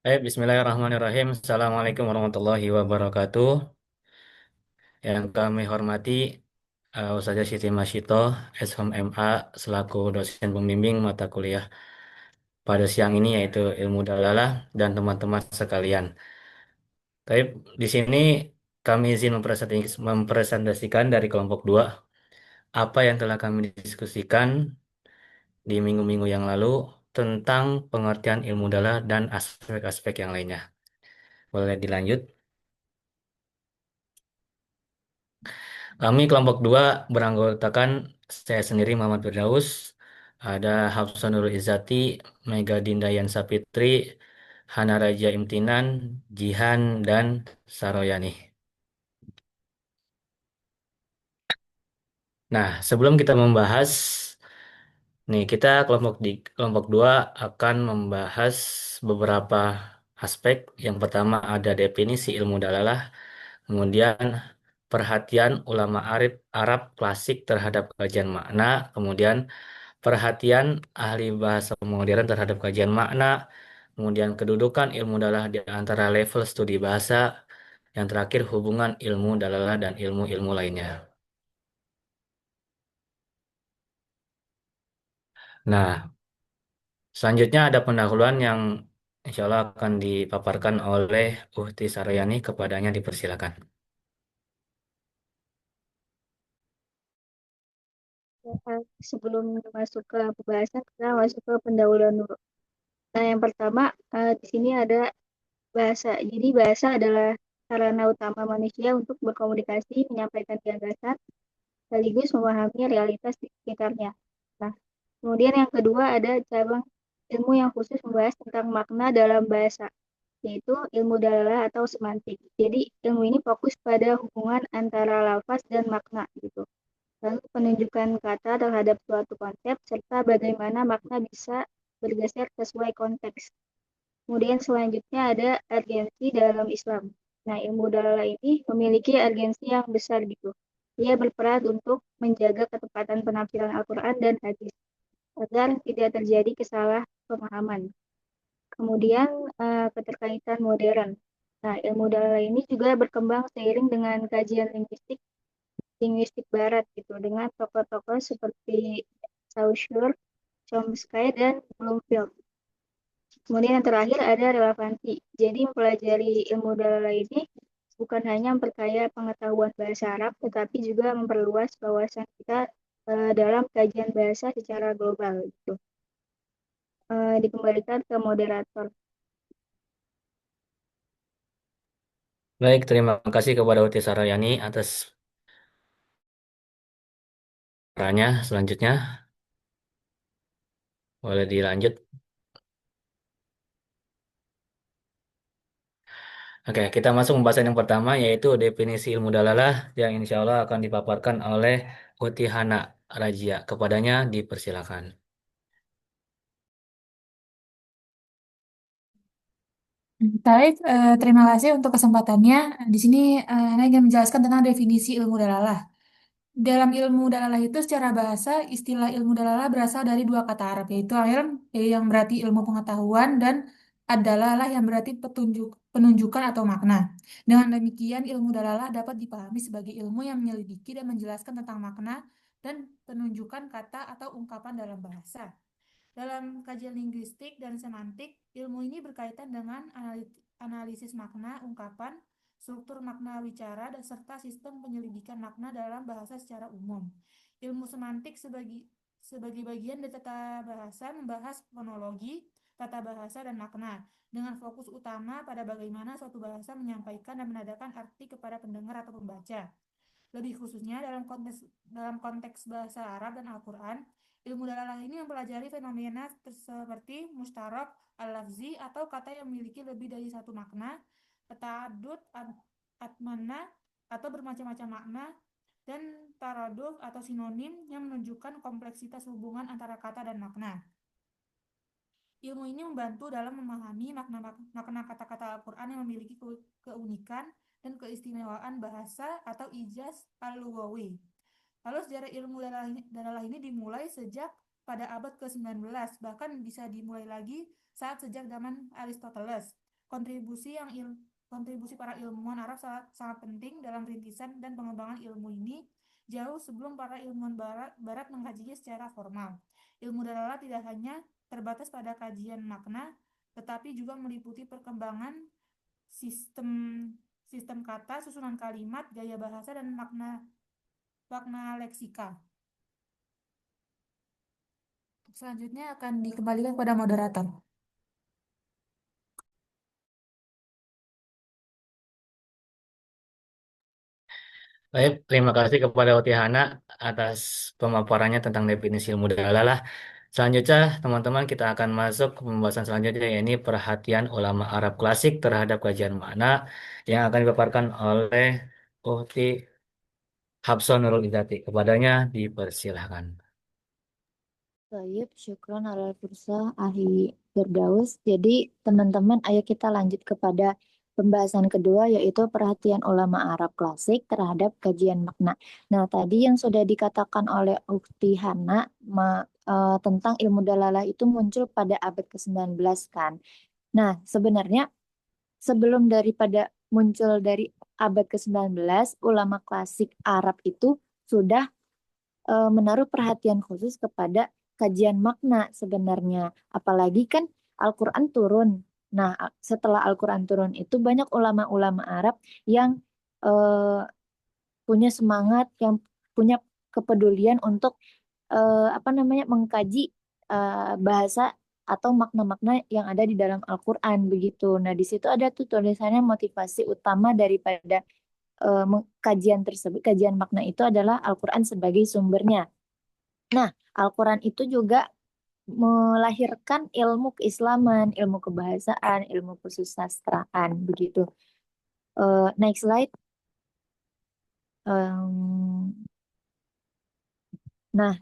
Bismillahirrahmanirrahim. Assalamualaikum warahmatullahi wabarakatuh. Yang kami hormati Ustazah Siti Masyito, SHMMA, selaku dosen pembimbing mata kuliah pada siang ini yaitu ilmu dalalah dan teman-teman sekalian. Tapi di sini kami izin mempresentasikan dari kelompok 2 apa yang telah kami diskusikan di minggu-minggu yang lalu tentang pengertian ilmu dalalah dan aspek-aspek yang lainnya. Boleh dilanjut? Kami kelompok 2 beranggotakan saya sendiri Muhammad Firdaus, ada Hafsanul Izzati, Mega Dindayan Sapitri, Hana Raja Imtinan, Jihan, dan Saroyani. Nah, sebelum kita membahas, nih kita di kelompok 2 akan membahas beberapa aspek. Yang pertama ada definisi ilmu dalalah, kemudian perhatian ulama Arab klasik terhadap kajian makna, kemudian perhatian ahli bahasa modern terhadap kajian makna, kemudian kedudukan ilmu dalalah di antara level studi bahasa, yang terakhir hubungan ilmu dalalah dan ilmu-ilmu lainnya. Nah, selanjutnya ada pendahuluan yang insya Allah akan dipaparkan oleh Uhti Saroyani, kepadanya dipersilakan. Sebelum masuk ke pembahasan, kita masuk ke pendahuluan dulu. Nah, yang pertama, di sini ada bahasa. Jadi, bahasa adalah sarana utama manusia untuk berkomunikasi, menyampaikan gagasan, sekaligus memahami realitas di sekitarnya. Nah, kemudian yang kedua ada cabang ilmu yang khusus membahas tentang makna dalam bahasa, yaitu ilmu dalalah atau semantik. Jadi, ilmu ini fokus pada hubungan antara lafaz dan makna gitu. Lalu penunjukan kata terhadap suatu konsep, serta bagaimana makna bisa bergeser sesuai konteks. Kemudian selanjutnya ada urgensi dalam Islam. Nah, ilmu dalalah ini memiliki urgensi yang besar gitu. Ia berperan untuk menjaga ketepatan penafsiran Al-Quran dan hadis agar tidak terjadi kesalahpahaman. Kemudian keterkaitan modern. Nah, ilmu dalalah ini juga berkembang seiring dengan kajian linguistik barat gitu dengan tokoh-tokoh seperti Saussure, Chomsky dan Bloomfield. Kemudian yang terakhir ada relevansi. Jadi mempelajari ilmu dalalah ini bukan hanya memperkaya pengetahuan bahasa Arab, tetapi juga memperluas wawasan kita dalam kajian bahasa secara global gitu. Dikembalikan ke moderator. Baik, terima kasih kepada Uhti Saroyani atas perannya. Selanjutnya, boleh dilanjut. Oke, kita masuk pembahasan yang pertama yaitu definisi ilmu dalalah yang insya Allah akan dipaparkan oleh Uti Hana Rajia. Kepadanya dipersilakan. Baik, terima kasih untuk kesempatannya. Di sini saya ingin menjelaskan tentang definisi ilmu dalalah. Dalam ilmu dalalah itu secara bahasa, istilah ilmu dalalah berasal dari dua kata Arab, yaitu ilm yang berarti ilmu pengetahuan dan adalah yang berarti penunjukan atau makna. Dengan demikian, ilmu dalalah dapat dipahami sebagai ilmu yang menyelidiki dan menjelaskan tentang makna dan penunjukan kata atau ungkapan dalam bahasa. Dalam kajian linguistik dan semantik, ilmu ini berkaitan dengan analisis makna, ungkapan, struktur makna wicara, dan serta sistem penyelidikan makna dalam bahasa secara umum. Ilmu semantik sebagai bagian dari tata bahasa membahas fonologi, tata bahasa, dan makna, dengan fokus utama pada bagaimana suatu bahasa menyampaikan dan menandakan arti kepada pendengar atau pembaca. Lebih khususnya dalam konteks bahasa Arab dan Al-Quran, ilmu dalalah ini mempelajari fenomena seperti mustarok, al-lafzi, atau kata yang memiliki lebih dari satu makna, ta'addud, atmana, atau bermacam-macam makna, dan taraduf atau sinonim yang menunjukkan kompleksitas hubungan antara kata dan makna. Ilmu ini membantu dalam memahami makna kata-kata Al-Quran yang memiliki keunikan dan keistimewaan bahasa atau ijaz al-lughawi. Lalu sejarah ilmu dalalah ini dimulai sejak pada abad ke-19, bahkan bisa dimulai lagi sejak zaman Aristoteles. kontribusi yang kontribusi para ilmuwan Arab sangat penting dalam rintisan dan pengembangan ilmu ini jauh sebelum para ilmuwan Barat mengkajinya secara formal. Ilmu dalalah tidak hanya terbatas pada kajian makna, tetapi juga meliputi perkembangan sistem sistem kata, susunan kalimat, gaya bahasa, dan makna makna leksika. Selanjutnya akan dikembalikan kepada moderator. Baik, terima kasih kepada Otihana atas pemaparannya tentang definisi ilmu dalalah. Selanjutnya, teman-teman, kita akan masuk ke pembahasan selanjutnya, yaitu perhatian ulama Arab klasik terhadap kajian makna yang akan dipaparkan oleh Uhti Habsa Nurul Izzati. Kepadanya dipersilahkan. Baik, syukron ala fursa ahli Firdaus. Jadi teman-teman, ayo kita lanjut kepada pembahasan kedua, yaitu perhatian ulama Arab klasik terhadap kajian makna. Nah, tadi yang sudah dikatakan oleh Ukti Hana tentang ilmu dalalah itu muncul pada abad ke-19 kan. Nah, sebenarnya sebelum daripada muncul dari abad ke-19, ulama klasik Arab itu sudah menaruh perhatian khusus kepada kajian makna sebenarnya. Apalagi kan Al-Quran turun. Nah, setelah Al-Quran turun itu banyak ulama-ulama Arab yang eh, punya semangat, yang punya kepedulian untuk apa namanya mengkaji bahasa atau makna-makna yang ada di dalam Al-Quran begitu. Nah, di situ ada tuh tulisannya motivasi utama daripada kajian tersebut, kajian makna itu adalah Al-Quran sebagai sumbernya. Nah, Al-Quran itu juga melahirkan ilmu keislaman, ilmu kebahasaan, ilmu kesusastraan, begitu. Next slide. Nah,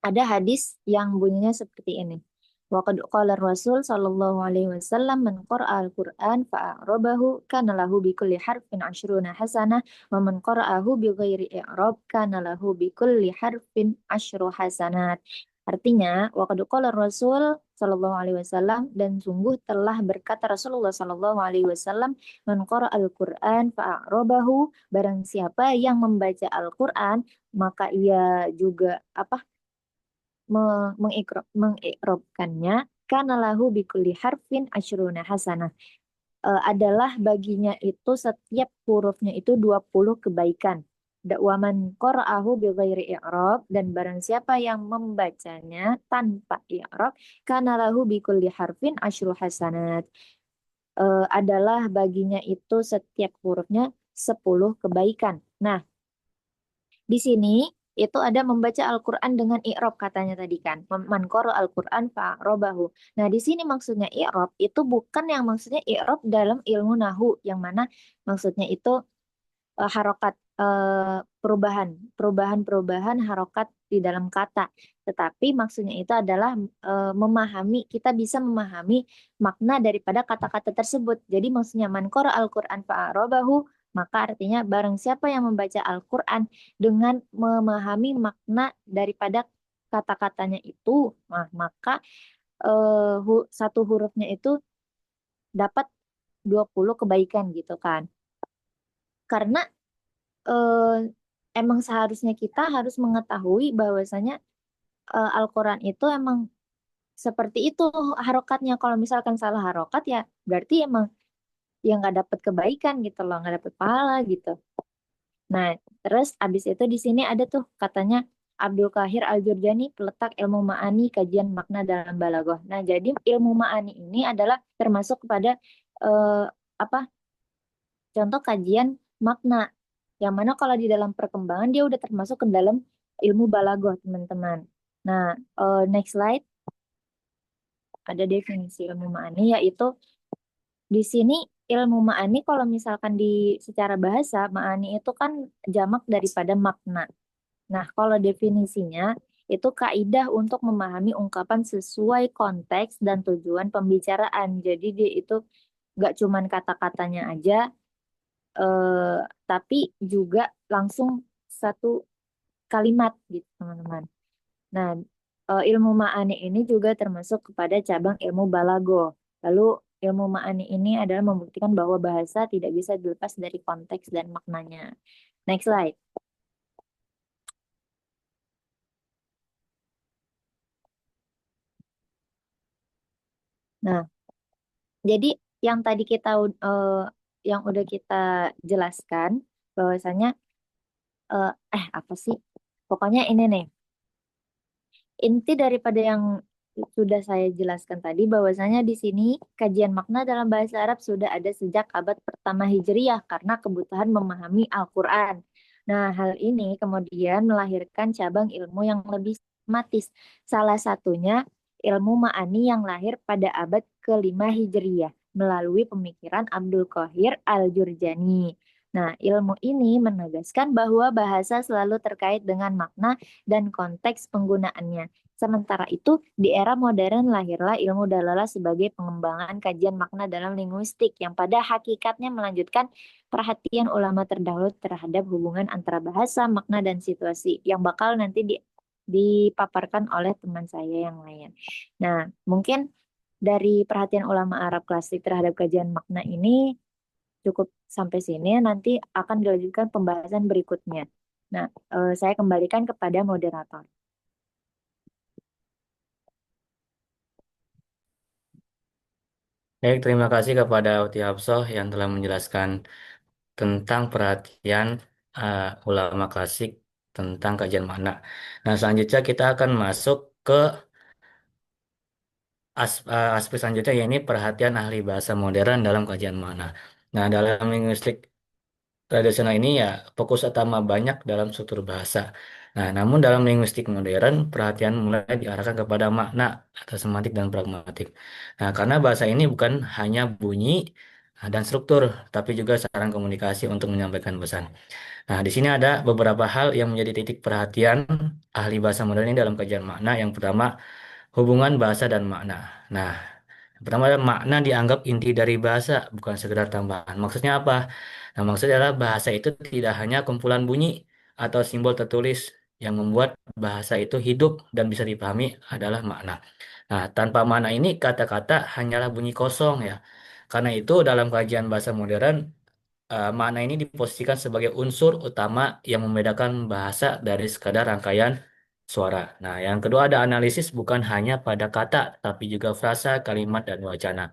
ada hadis yang bunyinya seperti ini. Wa qad qala Rasul sallallahu alaihi wasallam man qara'a al-Qur'an fa'arabahu kana lahu bi kulli harfin asyruna hasanah wa man qara'ahu bi ghairi i'rab kana lahu bi kulli harfin asyru hasanat. Artinya, wa qad qala Rasul sallallahu alaihi wasallam dan sungguh telah berkata Rasulullah sallallahu alaihi wasallam man qara'a al-Qur'an fa'arabahu barang siapa yang membaca Al-Qur'an maka ia juga mengikrobkannya karena lahu bikulli harfin asyruna hasanah. Adalah baginya itu setiap hurufnya itu 20 kebaikan. Waman qara'ahu bighairi i'rab dan barang siapa yang membacanya tanpa i'rab kana lahu bikulli harfin asyru hasanat. Adalah baginya itu setiap hurufnya 10 kebaikan. Nah, di sini itu ada membaca Al-Quran dengan i'rob katanya tadi kan. Man qara Al-Quran fa'robahu. Nah, di sini maksudnya i'rob itu bukan yang maksudnya i'rob dalam ilmu nahu. Yang mana maksudnya itu harokat perubahan harokat di dalam kata. Tetapi maksudnya itu adalah memahami, kita bisa memahami makna daripada kata-kata tersebut. Jadi maksudnya man qara Al-Quran fa'robahu, maka artinya barang siapa yang membaca Al-Quran dengan memahami makna daripada kata-katanya itu, maka satu hurufnya itu dapat 20 kebaikan gitu kan. Karena eh, emang seharusnya kita harus mengetahui bahwasanya Al-Quran itu emang seperti itu harokatnya. Kalau misalkan salah harokat ya berarti emang yang nggak dapat kebaikan gitu loh, nggak dapat pahala gitu. Nah, terus abis itu di sini ada tuh katanya Abdul Qahir Al-Jurjani, peletak ilmu ma'ani, kajian makna dalam balaghah. Nah, jadi ilmu ma'ani ini adalah termasuk kepada eh, apa contoh kajian makna. Yang mana kalau di dalam perkembangan dia udah termasuk ke dalam ilmu balaghah, teman-teman. Nah, next slide ada definisi ilmu ma'ani yaitu di sini ilmu ma'ani kalau misalkan di secara bahasa ma'ani itu kan jamak daripada makna. Nah, kalau definisinya itu kaidah untuk memahami ungkapan sesuai konteks dan tujuan pembicaraan. Jadi dia itu gak cuman kata-katanya aja, eh, tapi juga langsung satu kalimat gitu, teman-teman. Nah, ilmu ma'ani ini juga termasuk kepada cabang ilmu balago. Lalu ilmu ma'ani ini adalah membuktikan bahwa bahasa tidak bisa dilepas dari konteks dan maknanya. Next slide. Nah, jadi yang tadi yang udah kita jelaskan bahwasanya apa sih? Pokoknya ini nih. Inti daripada yang sudah saya jelaskan tadi bahwasanya di sini kajian makna dalam bahasa Arab sudah ada sejak abad pertama Hijriyah karena kebutuhan memahami Al-Quran. Nah, hal ini kemudian melahirkan cabang ilmu yang lebih sistematis. Salah satunya ilmu ma'ani yang lahir pada abad kelima Hijriyah melalui pemikiran Abdul Qahir Al-Jurjani. Nah, ilmu ini menegaskan bahwa bahasa selalu terkait dengan makna dan konteks penggunaannya. Sementara itu, di era modern lahirlah ilmu dalalah sebagai pengembangan kajian makna dalam linguistik yang pada hakikatnya melanjutkan perhatian ulama terdahulu terhadap hubungan antara bahasa, makna, dan situasi yang bakal nanti dipaparkan oleh teman saya yang lain. Nah, mungkin dari perhatian ulama Arab klasik terhadap kajian makna ini cukup sampai sini, nanti akan dilanjutkan pembahasan berikutnya. Nah, saya kembalikan kepada moderator. Baik, terima kasih kepada Uti Hafsah yang telah menjelaskan tentang perhatian ulama klasik tentang kajian makna. Nah, selanjutnya kita akan masuk ke aspek selanjutnya, yaitu perhatian ahli bahasa modern dalam kajian makna. Nah, dalam linguistik tradisional ini ya fokus utama banyak dalam struktur bahasa. Nah, namun dalam linguistik modern, perhatian mulai diarahkan kepada makna atau semantik dan pragmatik. Nah, karena bahasa ini bukan hanya bunyi dan struktur, tapi juga sarana komunikasi untuk menyampaikan pesan. Nah, di sini ada beberapa hal yang menjadi titik perhatian ahli bahasa modern ini dalam kajian makna. Yang pertama, hubungan bahasa dan makna. Nah, yang pertama adalah makna dianggap inti dari bahasa, bukan sekedar tambahan. Maksudnya apa? Nah, maksudnya adalah bahasa itu tidak hanya kumpulan bunyi atau simbol tertulis. Yang membuat bahasa itu hidup dan bisa dipahami adalah makna. Nah, tanpa makna ini kata-kata hanyalah bunyi kosong ya. Karena itu dalam kajian bahasa modern, makna ini diposisikan sebagai unsur utama yang membedakan bahasa dari sekadar rangkaian suara. Nah, yang kedua ada analisis bukan hanya pada kata, tapi juga frasa, kalimat, dan wacana.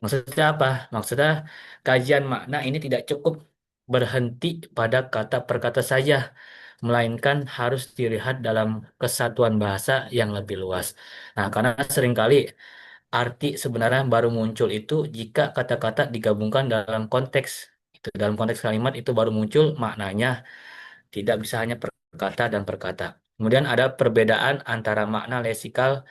Maksudnya apa? Maksudnya kajian makna ini tidak cukup berhenti pada kata per kata saja, melainkan harus dilihat dalam kesatuan bahasa yang lebih luas. Nah, karena seringkali arti sebenarnya baru muncul itu jika kata-kata digabungkan dalam konteks. Itu dalam konteks kalimat itu baru muncul maknanya, tidak bisa hanya per kata dan per kata. Kemudian ada perbedaan antara makna lesikal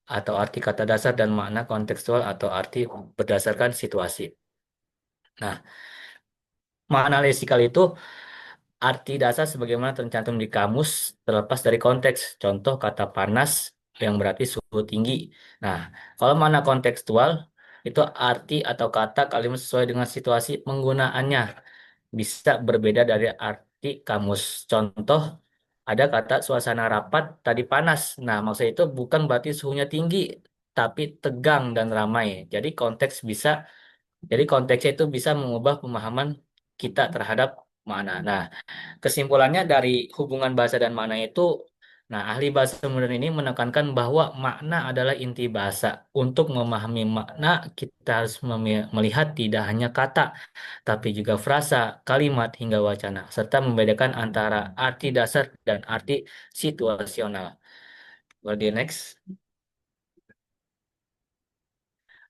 atau arti kata dasar dan makna kontekstual atau arti berdasarkan situasi. Nah, makna lesikal itu arti dasar sebagaimana tercantum di kamus terlepas dari konteks. Contoh kata panas yang berarti suhu tinggi. Nah, kalau makna kontekstual itu arti atau kata kalimat sesuai dengan situasi penggunaannya bisa berbeda dari arti kamus. Contoh ada kata suasana rapat tadi panas. Nah, maksud itu bukan berarti suhunya tinggi, tapi tegang dan ramai. Jadi konteksnya itu bisa mengubah pemahaman kita terhadap makna. Nah, kesimpulannya dari hubungan bahasa dan makna itu, nah ahli bahasa modern ini menekankan bahwa makna adalah inti bahasa. Untuk memahami makna, kita harus melihat tidak hanya kata, tapi juga frasa, kalimat, hingga wacana, serta membedakan antara arti dasar dan arti situasional. Well, the next.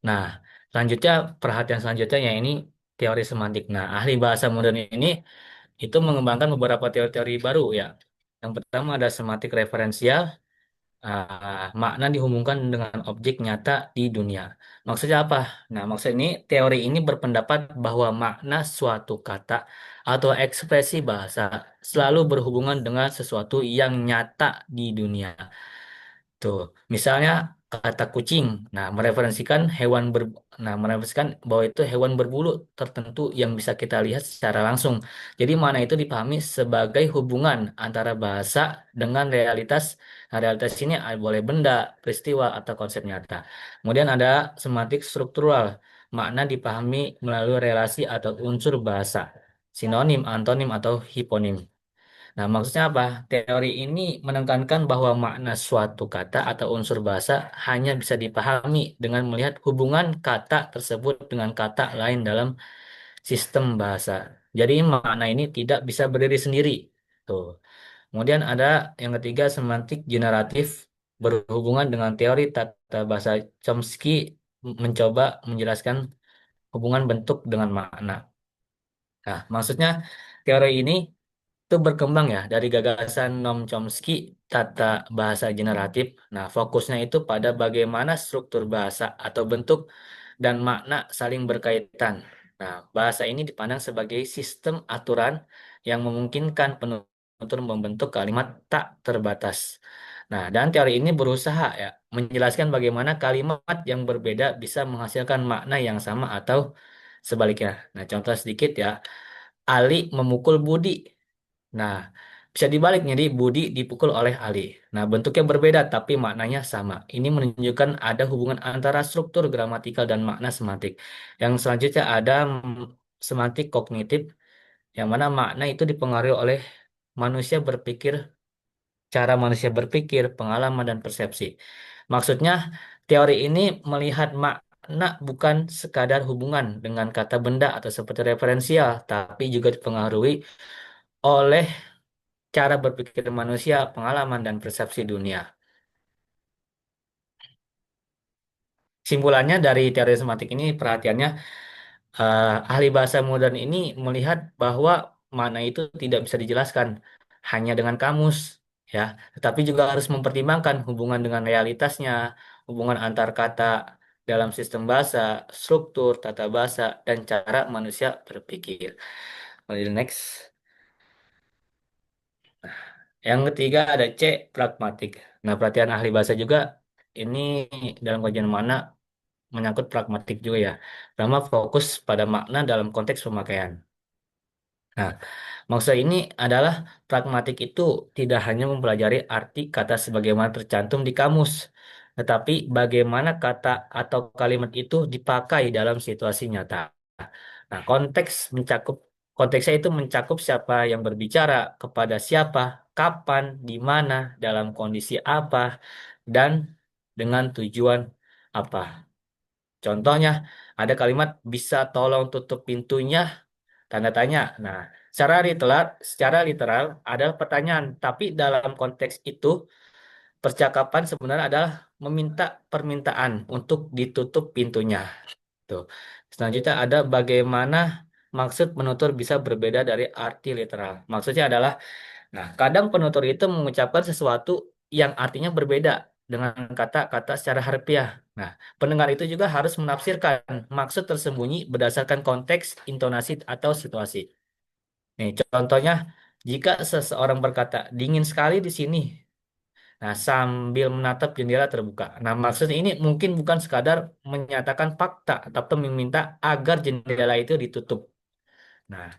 Nah, selanjutnya perhatian selanjutnya ya ini teori semantik. Nah, ahli bahasa modern ini itu mengembangkan beberapa teori-teori baru ya. Yang pertama ada semantik referensial, makna dihubungkan dengan objek nyata di dunia. Maksudnya apa? Nah, maksud ini teori ini berpendapat bahwa makna suatu kata atau ekspresi bahasa selalu berhubungan dengan sesuatu yang nyata di dunia. Tuh, misalnya kata kucing, nah mereferensikan bahwa itu hewan berbulu tertentu yang bisa kita lihat secara langsung. Jadi mana itu dipahami sebagai hubungan antara bahasa dengan realitas. Nah, realitas ini boleh benda, peristiwa, atau konsep nyata. Kemudian ada semantik struktural. makna dipahami melalui relasi atau unsur bahasa, sinonim, antonim, atau hiponim. Nah, maksudnya apa? Teori ini menekankan bahwa makna suatu kata atau unsur bahasa hanya bisa dipahami dengan melihat hubungan kata tersebut dengan kata lain dalam sistem bahasa. Jadi makna ini tidak bisa berdiri sendiri. Tuh. Kemudian ada yang ketiga, semantik generatif, berhubungan dengan teori tata bahasa. Chomsky mencoba menjelaskan hubungan bentuk dengan makna. Nah, maksudnya teori ini itu berkembang ya dari gagasan Noam Chomsky, tata bahasa generatif. Nah, fokusnya itu pada bagaimana struktur bahasa atau bentuk dan makna saling berkaitan. Nah, bahasa ini dipandang sebagai sistem aturan yang memungkinkan penutur membentuk kalimat tak terbatas. Nah, dan teori ini berusaha ya menjelaskan bagaimana kalimat yang berbeda bisa menghasilkan makna yang sama atau sebaliknya. Nah, contoh sedikit ya. Ali memukul Budi. Nah, bisa dibalik jadi Budi dipukul oleh Ali. Nah, bentuknya berbeda tapi maknanya sama. Ini menunjukkan ada hubungan antara struktur gramatikal dan makna semantik. Yang selanjutnya ada semantik kognitif, yang mana makna itu dipengaruhi oleh manusia berpikir, cara manusia berpikir, pengalaman, dan persepsi. Maksudnya, teori ini melihat makna bukan sekadar hubungan dengan kata benda atau seperti referensial, tapi juga dipengaruhi oleh cara berpikir manusia, pengalaman, dan persepsi dunia. Simpulannya dari teori semantik ini, perhatiannya, ahli bahasa modern ini melihat bahwa makna itu tidak bisa dijelaskan hanya dengan kamus, ya, tetapi juga harus mempertimbangkan hubungan dengan realitasnya, hubungan antar kata dalam sistem bahasa, struktur, tata bahasa, dan cara manusia berpikir. Kemudian next. Yang ketiga ada C, pragmatik. Nah, perhatian ahli bahasa juga ini dalam kajian mana menyangkut pragmatik juga ya. Pertama, fokus pada makna dalam konteks pemakaian. Nah, maksud ini adalah pragmatik itu tidak hanya mempelajari arti kata sebagaimana tercantum di kamus, tetapi bagaimana kata atau kalimat itu dipakai dalam situasi nyata. Nah, konteksnya itu mencakup siapa yang berbicara, kepada siapa, kapan, di mana, dalam kondisi apa, dan dengan tujuan apa. Contohnya, ada kalimat bisa tolong tutup pintunya, tanda tanya. Nah, secara literal adalah pertanyaan, tapi dalam konteks itu percakapan sebenarnya adalah meminta permintaan untuk ditutup pintunya. Tuh. Selanjutnya ada bagaimana maksud penutur bisa berbeda dari arti literal. Maksudnya adalah, nah, kadang penutur itu mengucapkan sesuatu yang artinya berbeda dengan kata-kata secara harfiah. Nah, pendengar itu juga harus menafsirkan maksud tersembunyi berdasarkan konteks, intonasi, atau situasi. Nih, contohnya, jika seseorang berkata, dingin sekali di sini, nah, sambil menatap jendela terbuka. Nah, maksudnya ini mungkin bukan sekadar menyatakan fakta, tapi meminta agar jendela itu ditutup. Nah,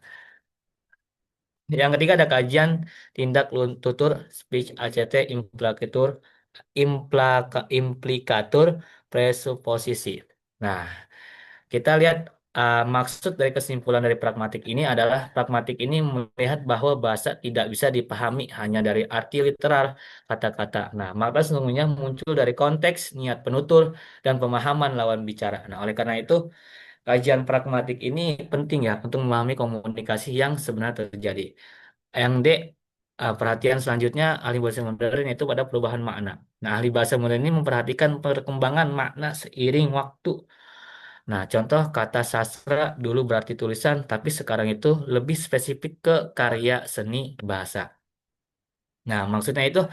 yang ketiga ada kajian tindak tutur, speech ACT, implikatur, presuposisi. Nah, kita lihat, maksud dari kesimpulan dari pragmatik ini adalah pragmatik ini melihat bahwa bahasa tidak bisa dipahami hanya dari arti literal kata-kata. Nah, maka sesungguhnya muncul dari konteks, niat penutur, dan pemahaman lawan bicara. Nah, oleh karena itu, kajian pragmatik ini penting ya untuk memahami komunikasi yang sebenarnya terjadi. Yang D, perhatian selanjutnya ahli bahasa modern yaitu pada perubahan makna. Nah, ahli bahasa modern ini memperhatikan perkembangan makna seiring waktu. Nah, contoh kata sastra dulu berarti tulisan, tapi sekarang itu lebih spesifik ke karya seni bahasa. Nah, maksudnya itu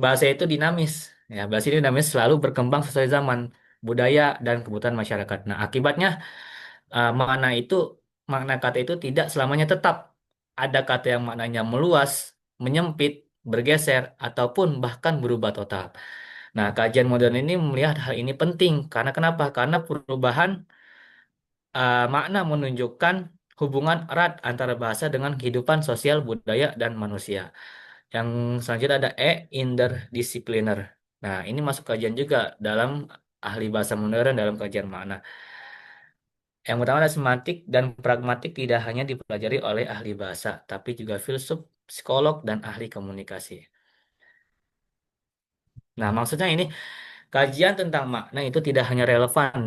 bahasa itu dinamis. Ya, bahasa ini dinamis selalu berkembang sesuai zaman, budaya, dan kebutuhan masyarakat. Nah, akibatnya eh, makna itu, makna kata itu tidak selamanya tetap. Ada kata yang maknanya meluas, menyempit, bergeser, ataupun bahkan berubah total. Nah, kajian modern ini melihat hal ini penting. Karena kenapa? Karena perubahan makna menunjukkan hubungan erat antara bahasa dengan kehidupan sosial, budaya, dan manusia. Yang selanjutnya ada E, interdisipliner. Nah, ini masuk kajian juga dalam ahli bahasa modern dalam kajian makna. Yang pertama adalah semantik dan pragmatik tidak hanya dipelajari oleh ahli bahasa, tapi juga filsuf, psikolog, dan ahli komunikasi. Nah, maksudnya ini kajian tentang makna itu tidak hanya relevan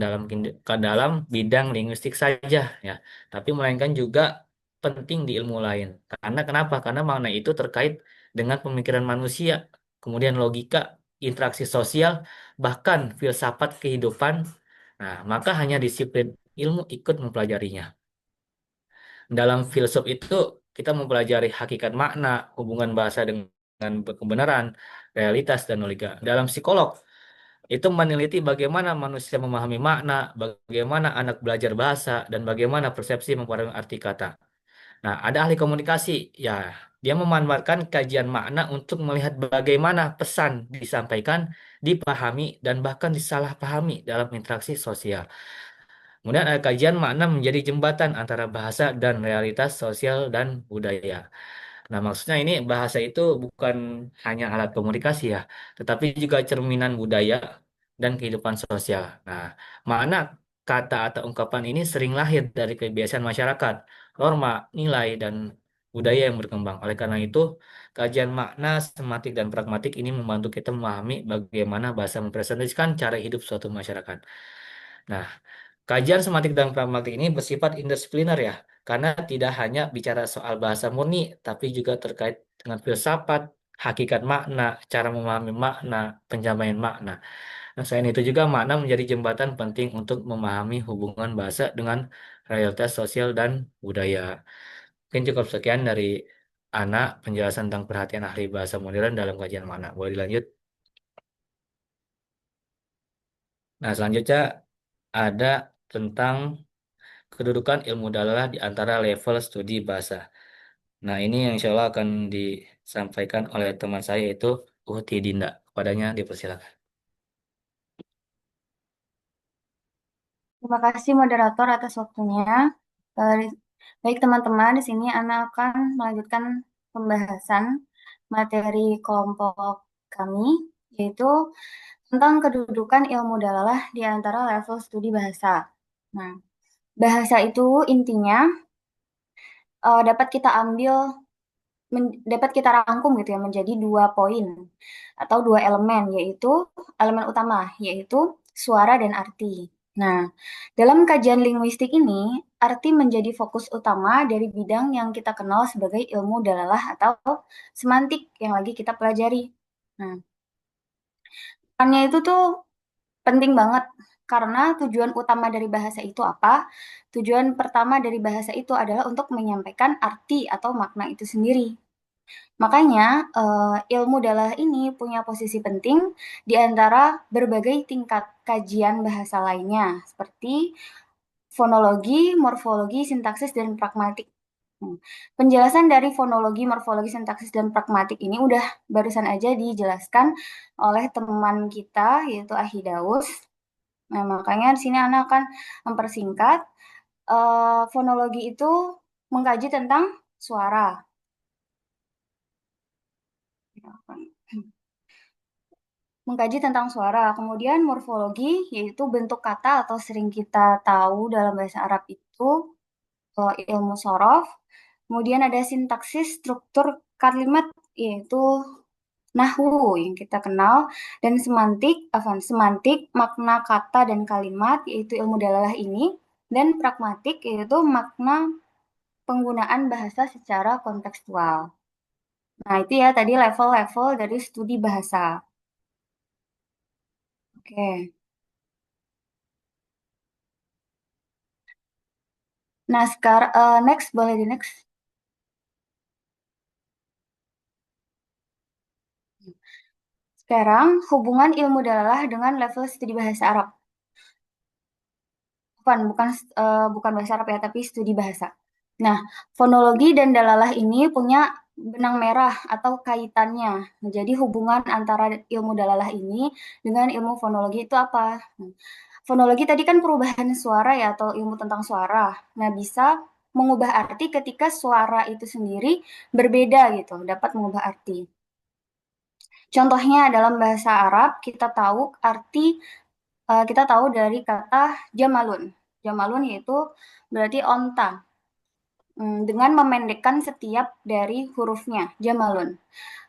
dalam bidang linguistik saja ya, tapi melainkan juga penting di ilmu lain. Karena kenapa? Karena makna itu terkait dengan pemikiran manusia, kemudian logika, interaksi sosial, bahkan filsafat kehidupan. Nah, maka hanya disiplin ilmu ikut mempelajarinya. Dalam filsuf itu kita mempelajari hakikat makna, hubungan bahasa dengan kebenaran, realitas, dan logika. Dalam psikolog itu meneliti bagaimana manusia memahami makna, bagaimana anak belajar bahasa, dan bagaimana persepsi mempengaruhi arti kata. Nah, ada ahli komunikasi, ya, dia memanfaatkan kajian makna untuk melihat bagaimana pesan disampaikan, dipahami, dan bahkan disalahpahami dalam interaksi sosial. Kemudian ada kajian makna menjadi jembatan antara bahasa dan realitas sosial dan budaya. Nah, maksudnya ini bahasa itu bukan hanya alat komunikasi ya, tetapi juga cerminan budaya dan kehidupan sosial. Nah, makna kata atau ungkapan ini sering lahir dari kebiasaan masyarakat, norma, nilai, dan budaya yang berkembang. Oleh karena itu, kajian makna, semantik, dan pragmatik ini membantu kita memahami bagaimana bahasa mempresentasikan cara hidup suatu masyarakat. Nah, kajian semantik dan pragmatik ini bersifat interdisipliner ya, karena tidak hanya bicara soal bahasa murni, tapi juga terkait dengan filsafat, hakikat makna, cara memahami makna, penyampaian makna. Nah, selain itu juga makna menjadi jembatan penting untuk memahami hubungan bahasa dengan realitas sosial dan budaya. Mungkin cukup sekian dari anak penjelasan tentang perhatian ahli bahasa modern dalam kajian makna. Boleh dilanjut? Nah, selanjutnya ada tentang kedudukan ilmu dalalah di antara level studi bahasa. Nah, ini yang insya Allah akan disampaikan oleh teman saya yaitu Uhti Dinda. Kepadanya dipersilakan. Terima kasih moderator atas waktunya. Eh, Baik teman-teman, di sini Ana akan melanjutkan pembahasan materi kelompok kami, yaitu tentang kedudukan ilmu dalalah di antara level studi bahasa. Nah, bahasa itu intinya dapat kita dapat kita rangkum gitu ya menjadi dua poin atau dua elemen, yaitu elemen utama, yaitu suara dan arti. Nah, dalam kajian linguistik ini, arti menjadi fokus utama dari bidang yang kita kenal sebagai ilmu dalalah atau semantik yang lagi kita pelajari. Nah, perannya itu tuh penting banget karena tujuan utama dari bahasa itu apa? Tujuan pertama dari bahasa itu adalah untuk menyampaikan arti atau makna itu sendiri. Makanya, ilmu dalah ini punya posisi penting di antara berbagai tingkat kajian bahasa lainnya, seperti fonologi, morfologi, sintaksis, dan pragmatik. Penjelasan dari fonologi, morfologi, sintaksis, dan pragmatik ini udah barusan aja dijelaskan oleh teman kita, yaitu Ahidaus. Nah, makanya di sini Ana akan mempersingkat. Fonologi itu mengkaji tentang suara. Mengkaji tentang suara. Kemudian morfologi, yaitu bentuk kata atau sering kita tahu dalam bahasa Arab itu ilmu sorof. Kemudian ada sintaksis, struktur kalimat, yaitu nahwu yang kita kenal. Dan semantik, makna kata dan kalimat, yaitu ilmu dalalah ini. Dan pragmatik, yaitu makna penggunaan bahasa secara kontekstual. Nah, itu ya tadi level-level dari studi bahasa. Oke. Nah, sekarang next boleh di next. Sekarang hubungan ilmu dalalah dengan level studi bahasa Arab. Bukan bahasa Arab ya, tapi studi bahasa. Nah, fonologi dan dalalah ini punya benang merah atau kaitannya. Nah, jadi hubungan antara ilmu dalalah ini dengan ilmu fonologi itu apa? Fonologi tadi kan perubahan suara ya, atau ilmu tentang suara. Nah, bisa mengubah arti ketika suara itu sendiri berbeda gitu, dapat mengubah arti. Contohnya dalam bahasa Arab kita tahu dari kata jamalun. Jamalun yaitu berarti onta. Dengan memendekkan setiap dari hurufnya, jamalun.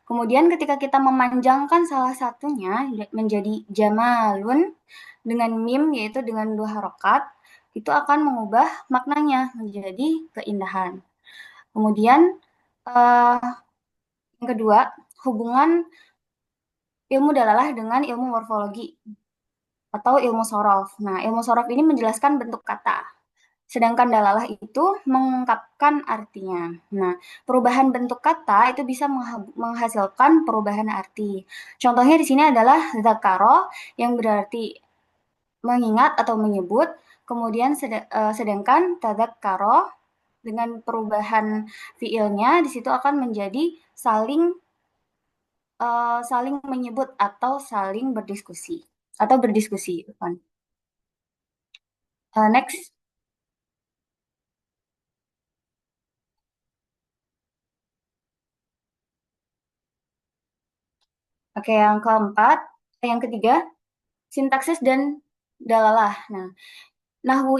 Kemudian ketika kita memanjangkan salah satunya menjadi jamalun dengan mim yaitu dengan 2 harokat, itu akan mengubah maknanya menjadi keindahan. Kemudian yang kedua, hubungan ilmu dalalah dengan ilmu morfologi atau ilmu sorof. Nah, ilmu sorof ini menjelaskan bentuk kata. Sedangkan dalalah itu mengungkapkan artinya. Nah, perubahan bentuk kata itu bisa menghasilkan perubahan arti. Contohnya di sini adalah zakaro yang berarti mengingat atau menyebut, kemudian sedangkan tadzakkaro dengan perubahan fiilnya di situ akan menjadi saling menyebut atau saling berdiskusi atau berdiskusi. Next. Oke, yang keempat, yang ketiga, sintaksis dan dalalah. Nah, nahwu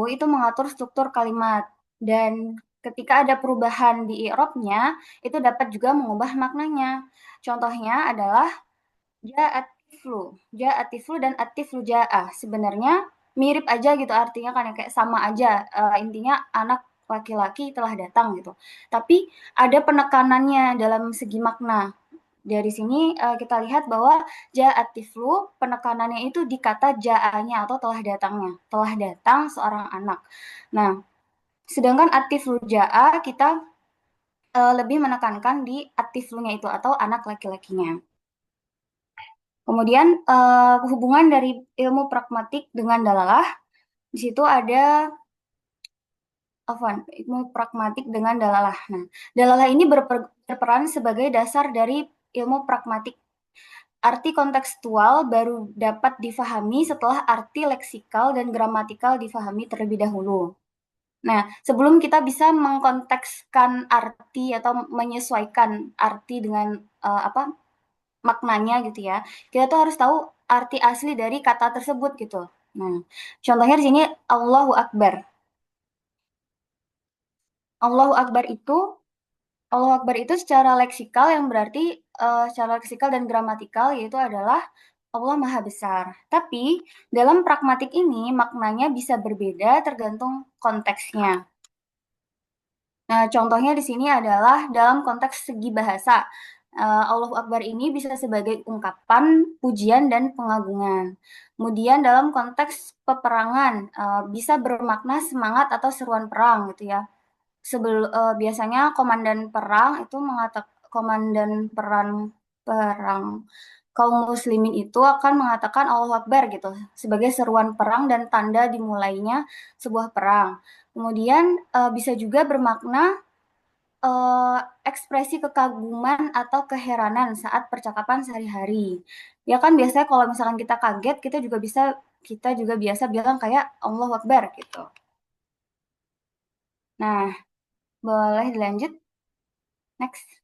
itu mengatur struktur kalimat dan ketika ada perubahan di i'rabnya itu dapat juga mengubah maknanya. Contohnya adalah ja'atiflu dan atiflu ja'a. Sebenarnya mirip aja gitu artinya kan kayak sama aja. Intinya anak laki-laki telah datang gitu. Tapi ada penekanannya dalam segi makna. Dari sini kita lihat bahwa ja'atiflu penekanannya itu di kata ja'anya atau telah datangnya. Telah datang seorang anak. Nah, sedangkan atiflu ja'a kita lebih menekankan di atiflunya itu atau anak laki-lakinya. Kemudian hubungan dari ilmu pragmatik dengan dalalah, di situ ada ilmu pragmatik dengan dalalah. Nah, dalalah ini berperan sebagai dasar dari ilmu pragmatik. Arti kontekstual baru dapat difahami setelah arti leksikal dan gramatikal difahami terlebih dahulu. Nah, sebelum kita bisa mengkontekskan arti atau menyesuaikan arti dengan maknanya gitu ya, kita tuh harus tahu arti asli dari kata tersebut gitu. Nah, contohnya di sini Allahu Akbar. Allahu Akbar itu secara leksikal yang berarti secara leksikal dan gramatikal yaitu adalah Allah Maha Besar. Tapi dalam pragmatik ini maknanya bisa berbeda tergantung konteksnya. Nah, contohnya di sini adalah dalam konteks segi bahasa. Allahu Akbar ini bisa sebagai ungkapan pujian dan pengagungan. Kemudian dalam konteks peperangan bisa bermakna semangat atau seruan perang gitu ya. Biasanya komandan perang itu komandan perang kaum muslimin itu akan mengatakan Allahu Akbar gitu sebagai seruan perang dan tanda dimulainya sebuah perang. Kemudian bisa juga bermakna ekspresi kekaguman atau keheranan saat percakapan sehari-hari. Ya kan biasanya kalau misalkan kita kaget, kita juga biasa bilang kayak Allahu Akbar gitu. Nah, boleh dilanjut. Next.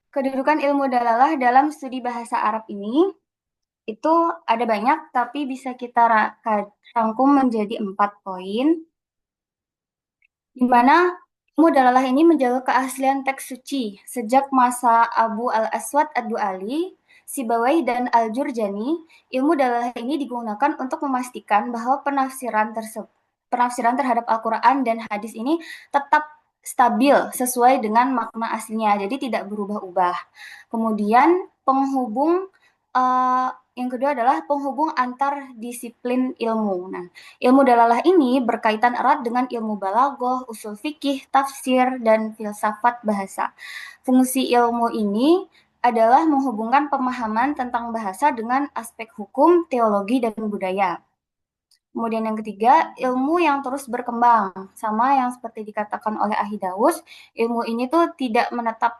Kedudukan ilmu dalalah dalam studi bahasa Arab ini itu ada banyak, tapi bisa kita rangkum menjadi 4 poin. Di mana ilmu dalalah ini menjaga keaslian teks suci sejak masa Abu al-Aswad ad-Du'ali, Sibawayh, dan Al-Jurjani. Ilmu dalalah ini digunakan untuk memastikan bahwa penafsiran terhadap Al-Quran dan hadis ini tetap stabil sesuai dengan makna aslinya, jadi tidak berubah-ubah. Kemudian yang kedua adalah penghubung antar disiplin ilmu. Nah, ilmu dalalah ini berkaitan erat dengan ilmu balaghah, usul fikih, tafsir, dan filsafat bahasa. Fungsi ilmu ini adalah menghubungkan pemahaman tentang bahasa dengan aspek hukum, teologi, dan budaya. Kemudian yang ketiga, ilmu yang terus berkembang. Sama yang seperti dikatakan oleh Ahidawus, ilmu ini tuh tidak menetap,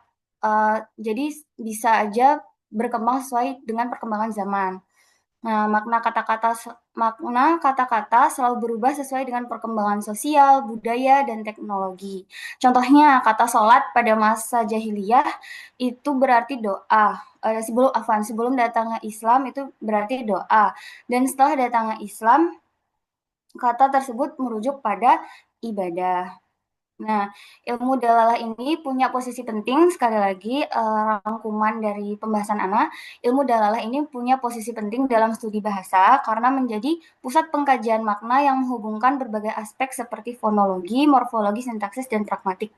jadi bisa aja berkembang sesuai dengan perkembangan zaman. Nah, makna kata-kata selalu berubah sesuai dengan perkembangan sosial, budaya, dan teknologi. Contohnya, kata sholat pada masa jahiliyah itu berarti doa. sebelum datangnya Islam itu berarti doa. Dan setelah datangnya Islam, kata tersebut merujuk pada ibadah. Nah, ilmu dalalah ini punya posisi penting, sekali lagi rangkuman dari pembahasan Ana, ilmu dalalah ini punya posisi penting dalam studi bahasa karena menjadi pusat pengkajian makna yang menghubungkan berbagai aspek seperti fonologi, morfologi, sintaksis, dan pragmatik.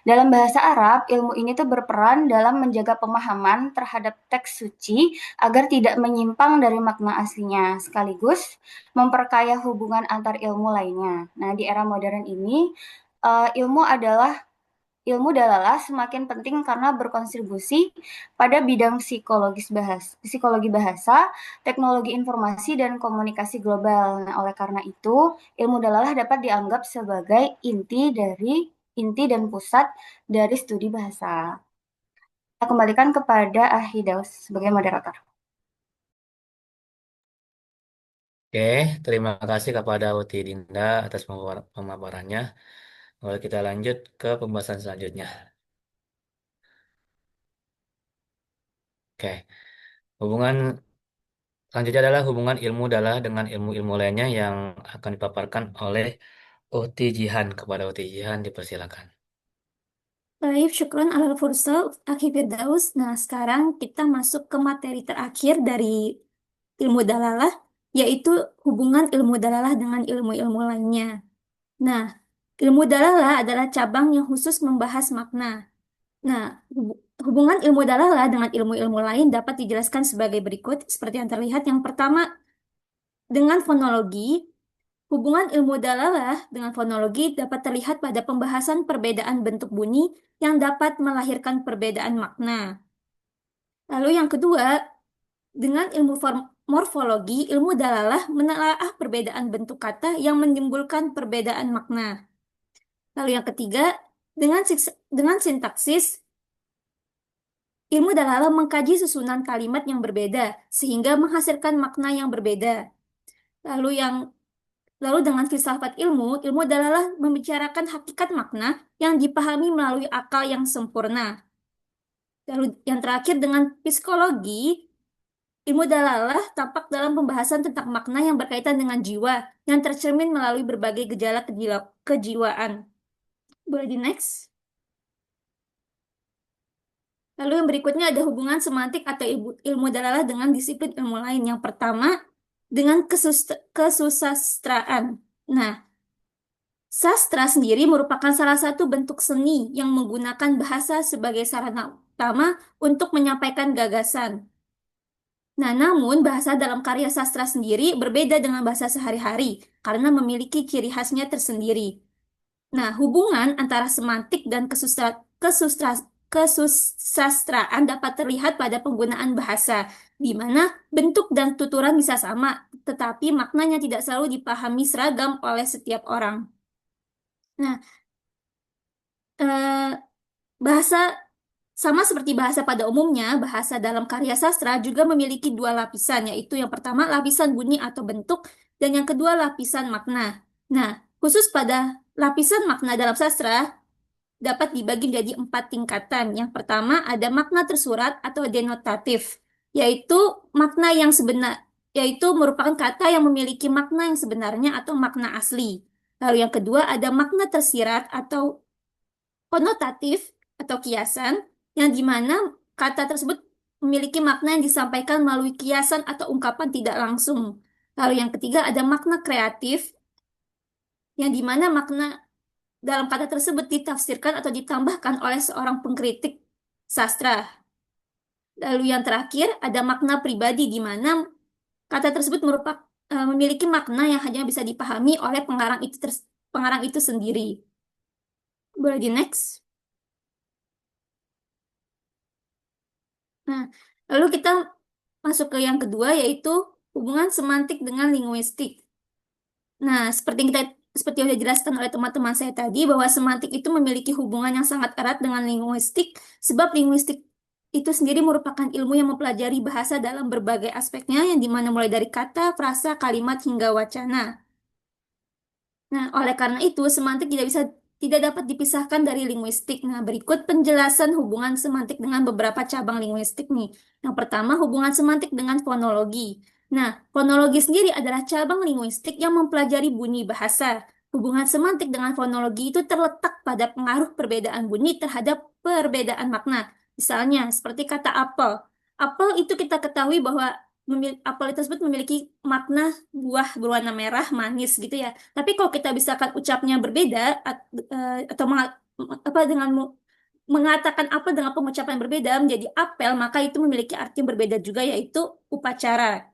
Dalam bahasa Arab, ilmu ini tuh berperan dalam menjaga pemahaman terhadap teks suci agar tidak menyimpang dari makna aslinya, sekaligus memperkaya hubungan antar ilmu lainnya. Nah, di era modern ini, ilmu dalalah semakin penting karena berkontribusi pada bidang psikologi bahasa, teknologi informasi, dan komunikasi global. Nah, oleh karena itu, ilmu dalalah dapat dianggap sebagai inti dan pusat dari studi bahasa. Saya kembalikan kepada Ahidaus sebagai moderator. Oke, terima kasih kepada Uti Dinda atas pemaparannya. Lalu kita lanjut ke pembahasan selanjutnya. Oke, hubungan selanjutnya adalah hubungan ilmu dalah dengan ilmu-ilmu lainnya yang akan dipaparkan oleh Uti Jihan. Kepada Uti Jihan dipersilakan. Baik, syukron alal fursa, Akhi Firdaus. Nah, sekarang kita masuk ke materi terakhir dari ilmu dalalah, yaitu hubungan ilmu dalalah dengan ilmu-ilmu lainnya. Nah, ilmu dalalah adalah cabang yang khusus membahas makna. Nah, hubungan ilmu dalalah dengan ilmu-ilmu lain dapat dijelaskan sebagai berikut, seperti yang terlihat. Yang pertama, dengan fonologi. Hubungan ilmu dalalah dengan fonologi dapat terlihat pada pembahasan perbedaan bentuk bunyi yang dapat melahirkan perbedaan makna. Lalu yang kedua, dengan ilmu morfologi, ilmu dalalah menelaah perbedaan bentuk kata yang menimbulkan perbedaan makna. Lalu yang ketiga, dengan sintaksis, ilmu dalalah mengkaji susunan kalimat yang berbeda sehingga menghasilkan makna yang berbeda. Lalu dengan filsafat ilmu, ilmu dalalah membicarakan hakikat makna yang dipahami melalui akal yang sempurna. Lalu yang terakhir dengan psikologi, ilmu dalalah tampak dalam pembahasan tentang makna yang berkaitan dengan jiwa, yang tercermin melalui berbagai gejala kejiwaan. Boleh di next? Lalu yang berikutnya ada hubungan semantik atau ilmu dalalah dengan disiplin ilmu lain. Yang pertama, dengan kesusastraan. Nah, sastra sendiri merupakan salah satu bentuk seni yang menggunakan bahasa sebagai sarana utama untuk menyampaikan gagasan. Nah, namun bahasa dalam karya sastra sendiri berbeda dengan bahasa sehari-hari karena memiliki ciri khasnya tersendiri. Nah, hubungan antara semantik dan kesusastraan dapat terlihat pada penggunaan bahasa, di mana bentuk dan tuturan bisa sama, tetapi maknanya tidak selalu dipahami seragam oleh setiap orang. Nah, bahasa sama seperti bahasa pada umumnya, bahasa dalam karya sastra juga memiliki dua lapisan, yaitu yang pertama lapisan bunyi atau bentuk, dan yang kedua lapisan makna. Nah, khusus pada lapisan makna dalam sastra dapat dibagi menjadi 4 tingkatan. Yang pertama ada makna tersurat atau denotatif, yaitu makna yang yaitu merupakan kata yang memiliki makna yang sebenarnya atau makna asli. Lalu yang kedua ada makna tersirat atau konotatif atau kiasan, yang dimana kata tersebut memiliki makna yang disampaikan melalui kiasan atau ungkapan tidak langsung. Lalu yang ketiga ada makna kreatif, yang dimana makna dalam kata tersebut ditafsirkan atau ditambahkan oleh seorang pengkritik sastra. Lalu yang terakhir ada makna pribadi, di mana kata tersebut memiliki makna yang hanya bisa dipahami oleh pengarang itu sendiri. Boleh di next? Nah, lalu kita masuk ke yang kedua, yaitu hubungan semantik dengan linguistik. Nah, seperti yang sudah dijelaskan oleh teman-teman saya tadi, bahwa semantik itu memiliki hubungan yang sangat erat dengan linguistik, sebab linguistik itu sendiri merupakan ilmu yang mempelajari bahasa dalam berbagai aspeknya, yang dimana mulai dari kata, frasa, kalimat, hingga wacana. Nah, oleh karena itu, semantik tidak dapat dipisahkan dari linguistik. Nah, berikut penjelasan hubungan semantik dengan beberapa cabang linguistik nih. Yang pertama, hubungan semantik dengan fonologi. Nah, fonologi sendiri adalah cabang linguistik yang mempelajari bunyi bahasa. Hubungan semantik dengan fonologi itu terletak pada pengaruh perbedaan bunyi terhadap perbedaan makna. Misalnya, seperti kata apel. Apel itu kita ketahui bahwa apel tersebut memiliki makna buah berwarna merah manis gitu ya. Tapi kalau kita misalkan ucapnya berbeda atau apa dengan mengatakan apel dengan pengucapan berbeda menjadi apel, maka itu memiliki arti yang berbeda juga yaitu upacara.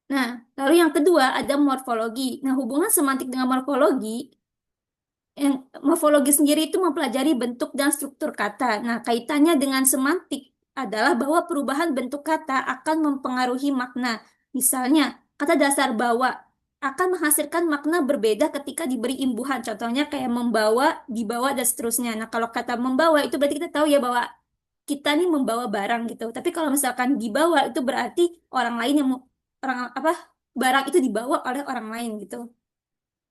Nah, lalu yang kedua ada morfologi. Nah, hubungan semantik dengan morfologi yang morfologi sendiri itu mempelajari bentuk dan struktur kata. Nah, kaitannya dengan semantik adalah bahwa perubahan bentuk kata akan mempengaruhi makna. Misalnya, kata dasar bawa akan menghasilkan makna berbeda ketika diberi imbuhan. Contohnya kayak membawa, dibawa, dan seterusnya. Nah, kalau kata membawa itu berarti kita tahu ya bahwa kita nih membawa barang gitu. Tapi kalau misalkan dibawa itu berarti orang lain yang orang apa barang itu dibawa oleh orang lain gitu.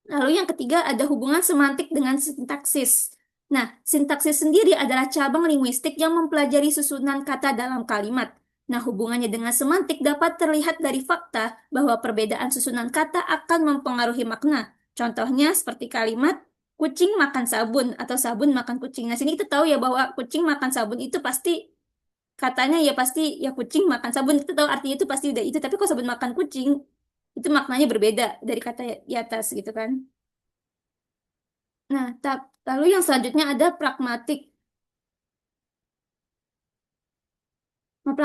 Lalu yang ketiga ada hubungan semantik dengan sintaksis. Nah, sintaksis sendiri adalah cabang linguistik yang mempelajari susunan kata dalam kalimat. Nah, hubungannya dengan semantik dapat terlihat dari fakta bahwa perbedaan susunan kata akan mempengaruhi makna. Contohnya seperti kalimat kucing makan sabun atau sabun makan kucing. Nah, sini kita tahu ya bahwa kucing makan sabun itu pasti katanya ya pasti ya kucing makan sabun. Kita tahu artinya itu pasti udah itu. Tapi kalau sabun makan kucing itu maknanya berbeda dari kata di atas gitu kan. Nah, lalu yang selanjutnya ada pragmatik. Nah,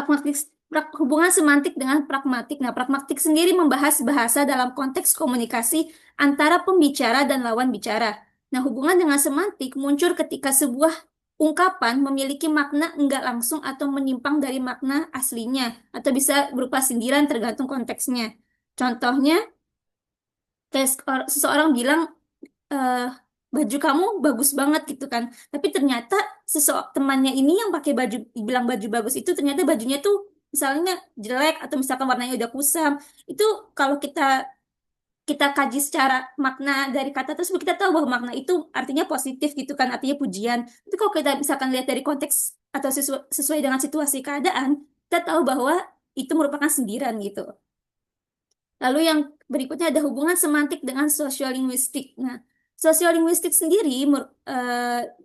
hubungan semantik dengan pragmatik. Nah, pragmatik sendiri membahas bahasa dalam konteks komunikasi antara pembicara dan lawan bicara. Nah, hubungan dengan semantik muncul ketika sebuah ungkapan memiliki makna enggak langsung atau menyimpang dari makna aslinya, atau bisa berupa sindiran tergantung konteksnya. Contohnya, kayak seseorang bilang, eh, baju kamu bagus banget gitu kan. Tapi ternyata temannya ini yang pakai baju, bilang baju bagus itu ternyata bajunya tuh misalnya jelek atau misalkan warnanya udah kusam. Itu kalau kita kita kaji secara makna dari kata tersebut kita tahu bahwa makna itu artinya positif gitu kan, artinya pujian. Tapi kalau kita misalkan lihat dari konteks atau sesuai dengan situasi keadaan, kita tahu bahwa itu merupakan sindiran gitu. Lalu yang berikutnya ada hubungan semantik dengan sosiolinguistik. Nah, sosiolinguistik sendiri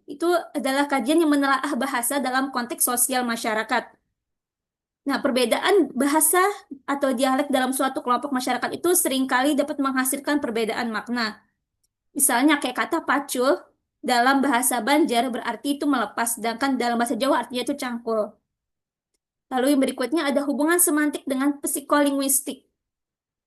itu adalah kajian yang menelaah bahasa dalam konteks sosial masyarakat. Nah, perbedaan bahasa atau dialek dalam suatu kelompok masyarakat itu seringkali dapat menghasilkan perbedaan makna. Misalnya kayak kata pacul dalam bahasa Banjar berarti itu melepas, sedangkan dalam bahasa Jawa artinya itu cangkul. Lalu yang berikutnya ada hubungan semantik dengan psikolinguistik.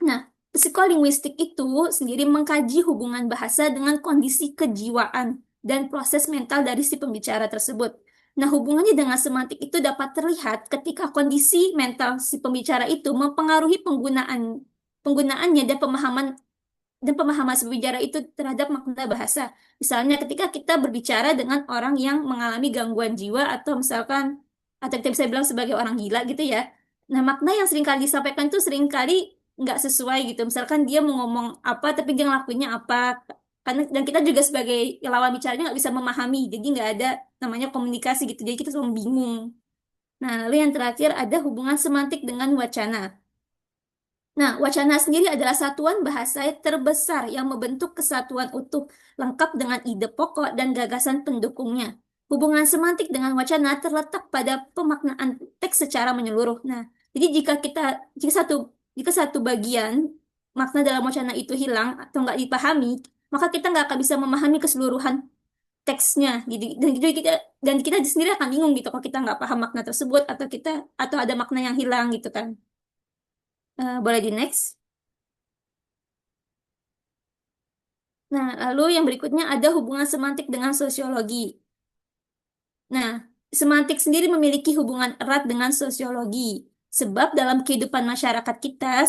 Nah, psikolinguistik itu sendiri mengkaji hubungan bahasa dengan kondisi kejiwaan dan proses mental dari si pembicara tersebut. Nah, hubungannya dengan semantik itu dapat terlihat ketika kondisi mental si pembicara itu mempengaruhi penggunaannya dan pemahaman si pembicara itu terhadap makna bahasa. Misalnya ketika kita berbicara dengan orang yang mengalami gangguan jiwa atau kita bisa bilang sebagai orang gila gitu ya. Nah, makna yang seringkali disampaikan itu seringkali nggak sesuai gitu. Misalkan dia mau ngomong apa tapi dia ngelakuinnya apa. Karena dan kita juga sebagai lawan bicaranya nggak bisa memahami. Jadi nggak ada namanya komunikasi gitu. Jadi kita selalu bingung. Nah, lalu yang terakhir ada hubungan semantik dengan wacana. Nah, wacana sendiri adalah satuan bahasa terbesar yang membentuk kesatuan utuh, lengkap dengan ide pokok dan gagasan pendukungnya. Hubungan semantik dengan wacana terletak pada pemaknaan teks secara menyeluruh. Nah, jadi jika satu bagian makna dalam wacana itu hilang atau nggak dipahami, maka kita nggak akan bisa memahami keseluruhan teksnya. Dan kita sendiri akan bingung gitu kalau kita nggak paham makna tersebut atau ada makna yang hilang gitu kan. Boleh di next. Nah, lalu yang berikutnya ada hubungan semantik dengan sosiologi. Nah, semantik sendiri memiliki hubungan erat dengan sosiologi. Sebab dalam kehidupan masyarakat kita,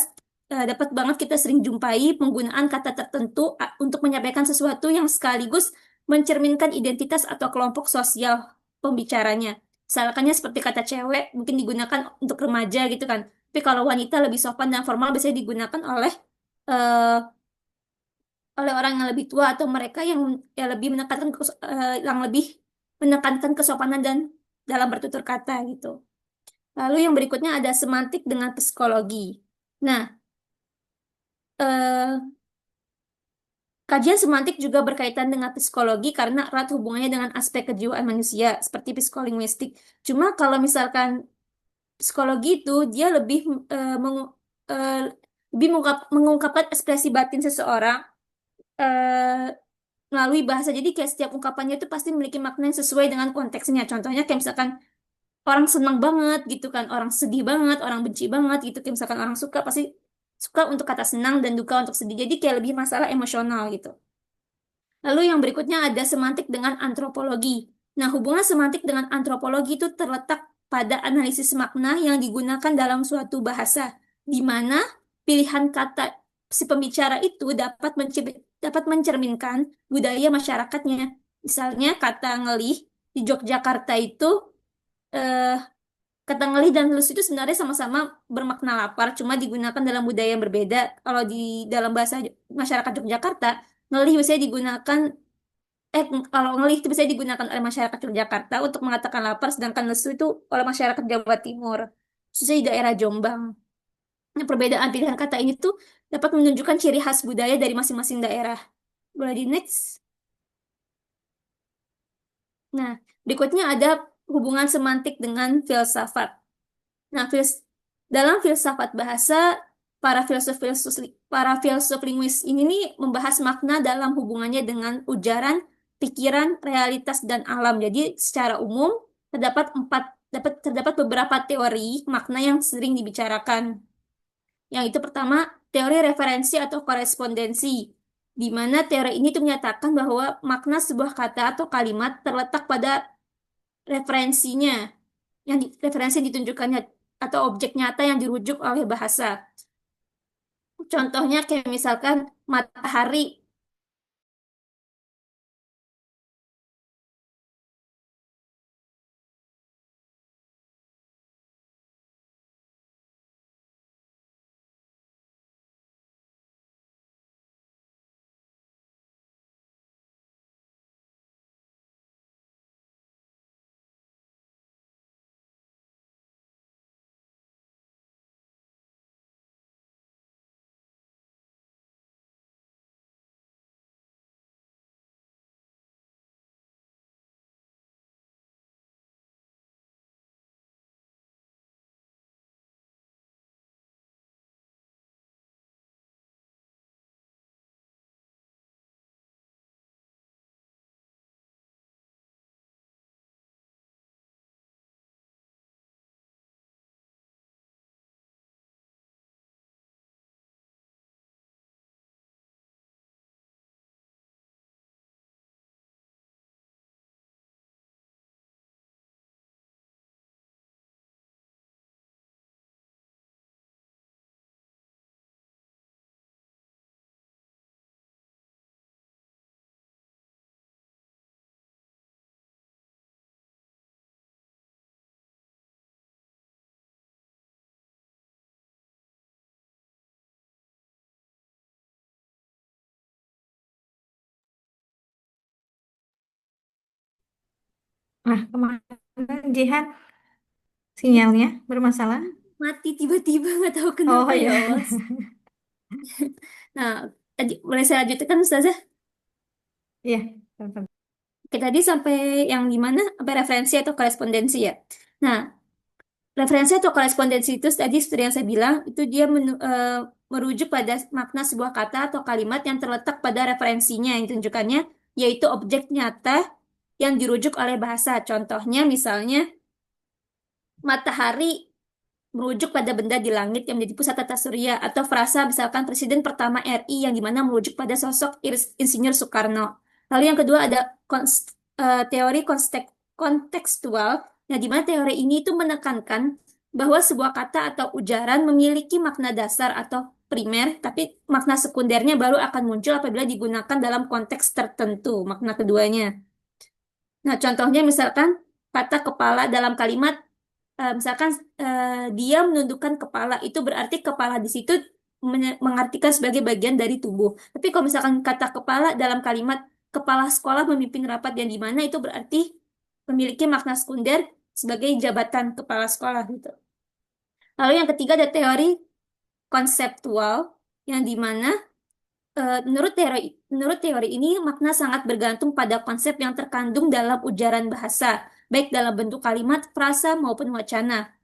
dapat banget kita sering jumpai penggunaan kata tertentu untuk menyampaikan sesuatu yang sekaligus mencerminkan identitas atau kelompok sosial pembicaranya. Misalkannya seperti kata cewek mungkin digunakan untuk remaja gitu kan. Tapi kalau wanita lebih sopan dan formal biasanya digunakan oleh eh, oleh orang yang lebih tua atau mereka yang lebih menekankan yang lebih menekankan kesopanan dan dalam bertutur kata gitu. Lalu yang berikutnya ada semantik dengan psikologi. Nah, eh, kajian semantik juga berkaitan dengan psikologi karena erat hubungannya dengan aspek kejiwaan manusia seperti psikolinguistik. Cuma kalau misalkan psikologi itu dia lebih eh, mengu- eh, lebih mengungkapkan ekspresi batin seseorang eh, melalui bahasa. Jadi kayak setiap ungkapannya itu pasti memiliki makna yang sesuai dengan konteksnya. Contohnya kayak misalkan orang senang banget gitu kan, orang sedih banget, orang benci banget gitu. Kayak misalkan orang suka pasti suka untuk kata senang dan duka untuk sedih. Jadi kayak lebih masalah emosional gitu. Lalu yang berikutnya ada semantik dengan antropologi. Nah, hubungan semantik dengan antropologi itu terletak pada analisis makna yang digunakan dalam suatu bahasa, di mana pilihan kata si pembicara itu dapat mencerminkan budaya masyarakatnya. Misalnya kata ngelih di Yogyakarta itu eh, kata ngelih dan halus itu sebenarnya sama-sama bermakna lapar, cuma digunakan dalam budaya yang berbeda. Kalau di dalam bahasa masyarakat Yogyakarta, ngelih biasanya digunakan kalau ngelih itu bisa digunakan oleh masyarakat Yogyakarta untuk mengatakan lapar, sedangkan lesu itu oleh masyarakat Jawa Timur, khususnya di daerah Jombang. Nah, perbedaan pilihan kata ini tuh dapat menunjukkan ciri khas budaya dari masing-masing daerah. Boleh di next? Nah, berikutnya ada hubungan semantik dengan filsafat. Nah, dalam filsafat bahasa, para filsuf linguis ini nih membahas makna dalam hubungannya dengan ujaran, pikiran, realitas, dan alam. Jadi, secara umum terdapat beberapa teori makna yang sering dibicarakan. Yang itu pertama, teori referensi atau korespondensi, di mana teori ini tuh menyatakan bahwa makna sebuah kata atau kalimat terletak pada referensinya, referensi ditunjukkannya atau objek nyata yang dirujuk oleh bahasa. Contohnya kayak misalkan matahari. Nah, kemana Jihan? Sinyalnya bermasalah? Mati tiba-tiba nggak tahu Oh kenapa ya ya, Allah. Nah, boleh saya lanjutkan Ustazah? iya. Oke, tadi sampai yang gimana? Sampai referensi atau korespondensi ya. Nah, referensi atau korespondensi itu tadi seperti yang saya bilang, itu dia merujuk pada makna sebuah kata atau kalimat yang terletak pada referensinya yang ditunjukkannya, yaitu objek nyata yang dirujuk oleh bahasa. Contohnya misalnya matahari merujuk pada benda di langit yang menjadi pusat tata surya, atau frasa misalkan Presiden pertama RI yang dimana merujuk pada sosok Insinyur Soekarno. Lalu yang kedua ada teori kontekstual, yang dimana teori ini itu menekankan bahwa sebuah kata atau ujaran memiliki makna dasar atau primer, tapi makna sekundernya baru akan muncul apabila digunakan dalam konteks tertentu, makna keduanya. Nah, contohnya misalkan kata kepala dalam kalimat misalkan dia menundukkan kepala itu berarti kepala di situ mengartikan sebagai bagian dari tubuh. Tapi kalau misalkan kata kepala dalam kalimat kepala sekolah memimpin rapat yang di mana itu berarti memiliki makna sekunder sebagai jabatan kepala sekolah gitu. Lalu yang ketiga ada teori konseptual yang di mana menurut teori ini makna sangat bergantung pada konsep yang terkandung dalam ujaran bahasa, baik dalam bentuk kalimat, frasa maupun wacana.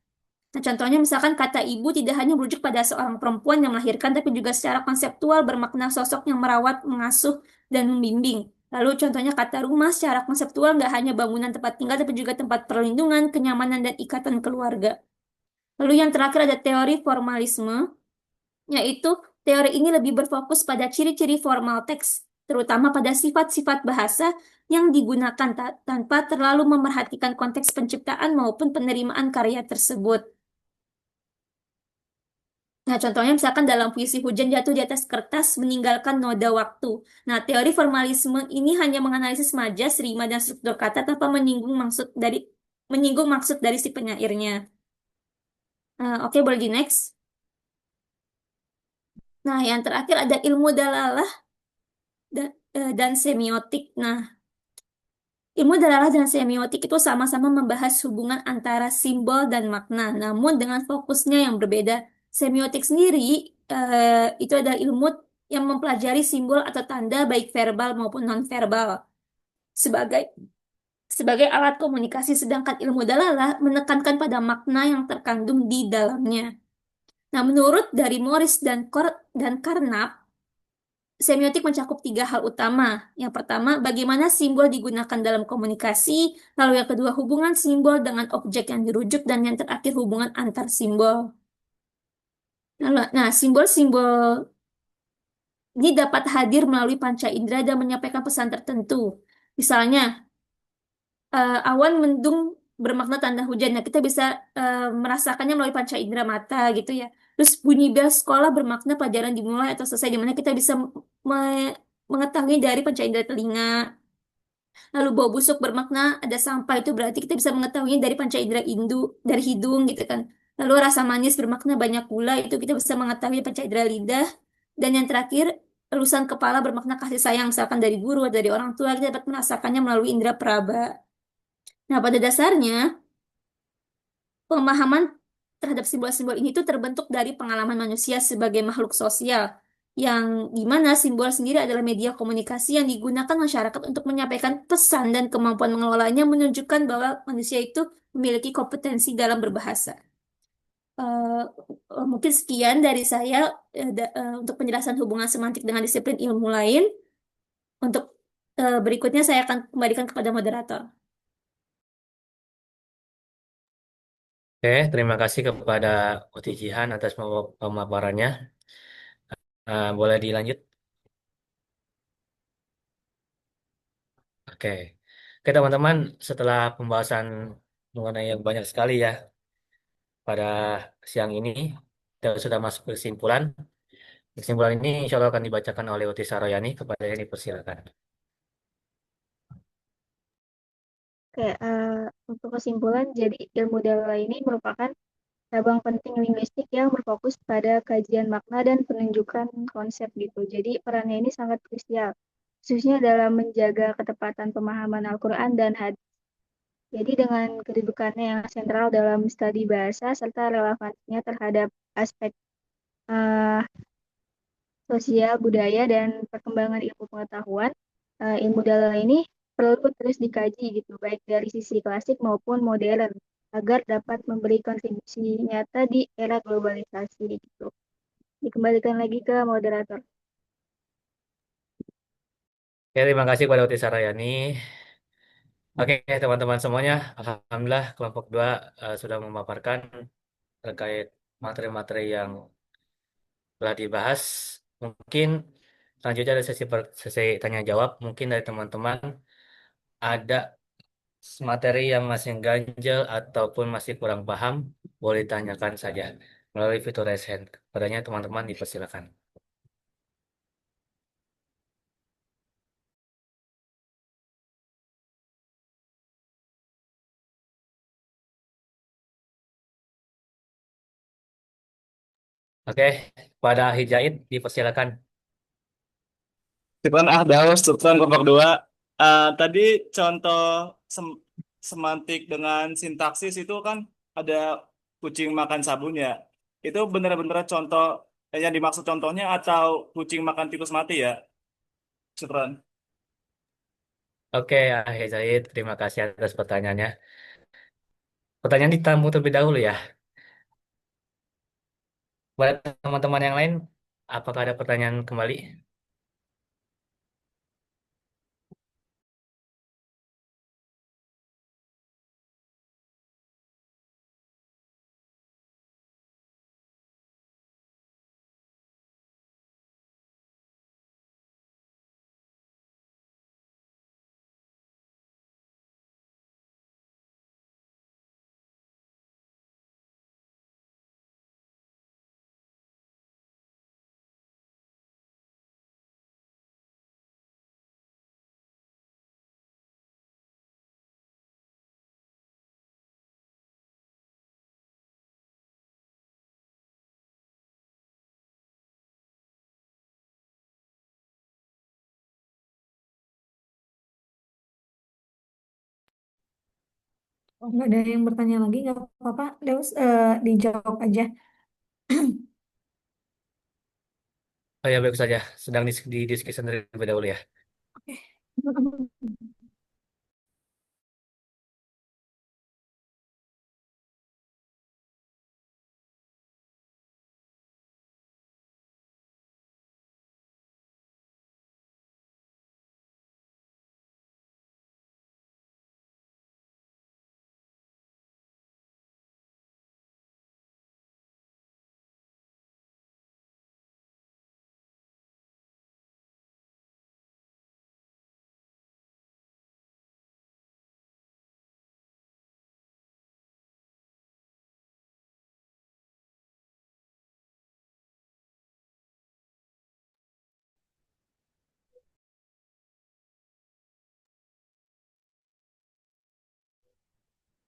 Nah, contohnya misalkan kata ibu tidak hanya merujuk pada seorang perempuan yang melahirkan, tapi juga secara konseptual bermakna sosok yang merawat, mengasuh, dan membimbing. Lalu contohnya kata rumah secara konseptual nggak hanya bangunan tempat tinggal, tapi juga tempat perlindungan, kenyamanan, dan ikatan keluarga. Lalu yang terakhir ada teori formalisme, yaitu teori ini lebih berfokus pada ciri-ciri formal teks, terutama pada sifat-sifat bahasa yang digunakan tanpa terlalu memerhatikan konteks penciptaan maupun penerimaan karya tersebut. Nah, contohnya misalkan dalam puisi hujan jatuh di atas kertas meninggalkan noda waktu. Nah, teori formalisme ini hanya menganalisis majas, rima, dan struktur kata tanpa menyinggung maksud dari si penyairnya. Oke, boleh di next. Nah, yang terakhir ada ilmu dalalah dan semiotik. Nah, ilmu dalalah dan semiotik itu sama-sama membahas hubungan antara simbol dan makna, namun dengan fokusnya yang berbeda. Semiotik sendiri itu adalah ilmu yang mempelajari simbol atau tanda baik verbal maupun nonverbal sebagai sebagai alat komunikasi, sedangkan ilmu dalalah menekankan pada makna yang terkandung di dalamnya. Nah, menurut dari Morris dan Carnap, semiotik mencakup tiga hal utama. Yang pertama, bagaimana simbol digunakan dalam komunikasi. Lalu yang kedua, hubungan simbol dengan objek yang dirujuk. Dan yang terakhir, hubungan antar simbol. Nah, simbol-simbol ini dapat hadir melalui panca indera dan menyampaikan pesan tertentu. Misalnya, awan mendung bermakna tanda hujan. Nah, kita bisa merasakannya melalui panca indera mata gitu ya. Terus bunyi bel sekolah bermakna pelajaran dimulai atau selesai, di mana kita bisa mengetahui dari panca indera telinga. Lalu bau busuk bermakna ada sampah, itu berarti kita bisa mengetahuinya dari panca indera dari hidung gitu kan. Lalu rasa manis bermakna banyak gula, itu kita bisa mengetahui panca indera lidah. Dan yang terakhir, elusan kepala bermakna kasih sayang, misalkan dari guru atau dari orang tua, kita dapat merasakannya melalui indera peraba. Nah, pada dasarnya, pemahaman terhadap simbol-simbol ini tuh terbentuk dari pengalaman manusia sebagai makhluk sosial, yang dimana simbol sendiri adalah media komunikasi yang digunakan masyarakat untuk menyampaikan pesan dan kemampuan mengelolanya menunjukkan bahwa manusia itu memiliki kompetensi dalam berbahasa. Eh, Mungkin sekian dari saya untuk penjelasan hubungan semantik dengan disiplin ilmu lain. Untuk berikutnya saya akan kembalikan kepada moderator. Oke, terima kasih kepada Uti Jihan atas pemaparannya. Boleh dilanjut? Oke. Oke, teman-teman, setelah pembahasan mengenai yang banyak sekali ya pada siang ini, kita sudah masuk ke kesimpulan. Kesimpulan ini insya Allah akan dibacakan oleh Uti Saroyani. Kepada yang dipersilakan. Oke, untuk kesimpulan, jadi ilmu dalal ini merupakan cabang penting linguistik yang berfokus pada kajian makna dan penunjukan konsep gitu. Jadi perannya ini sangat krusial, khususnya dalam menjaga ketepatan pemahaman Al-Quran dan hadis. Jadi dengan kedudukannya yang sentral dalam studi bahasa serta relevansinya terhadap aspek eh, sosial, budaya, dan perkembangan ilmu pengetahuan, ilmu dalal ini perlu terus dikaji gitu, baik dari sisi klasik maupun modern, agar dapat memberi kontribusi nyata di era globalisasi gitu. Dikembalikan lagi ke moderator. Oke, terima kasih kepada Uti Saroyani. Oke, teman-teman semuanya, Alhamdulillah kelompok 2 sudah memaparkan terkait materi-materi yang telah dibahas. Mungkin selanjutnya ada sesi tanya jawab. Mungkin dari teman-teman ada materi yang masih ganjel ataupun masih kurang paham, boleh ditanyakan saja melalui fitur raise hand. Padanya teman-teman dipersilakan. Oke, pada Hijait dipersilakan. Syukran Daus, syukran kelompok dua. Tadi contoh sem- semantik dengan sintaksis itu kan ada kucing makan sabun ya. Itu benar-benar contoh yang dimaksud contohnya atau kucing makan tikus mati ya? Syukran. Oke, ya, Hijait, terima kasih atas pertanyaannya. Pertanyaan ditamu terlebih dahulu ya. Buat teman-teman yang lain, apakah ada pertanyaan kembali? Oh, nggak ada yang bertanya lagi, nggak apa-apa. Deus, dijawab aja. Oh ya, baik saja. Sedang di diskusi terlebih dahulu ya. Oke.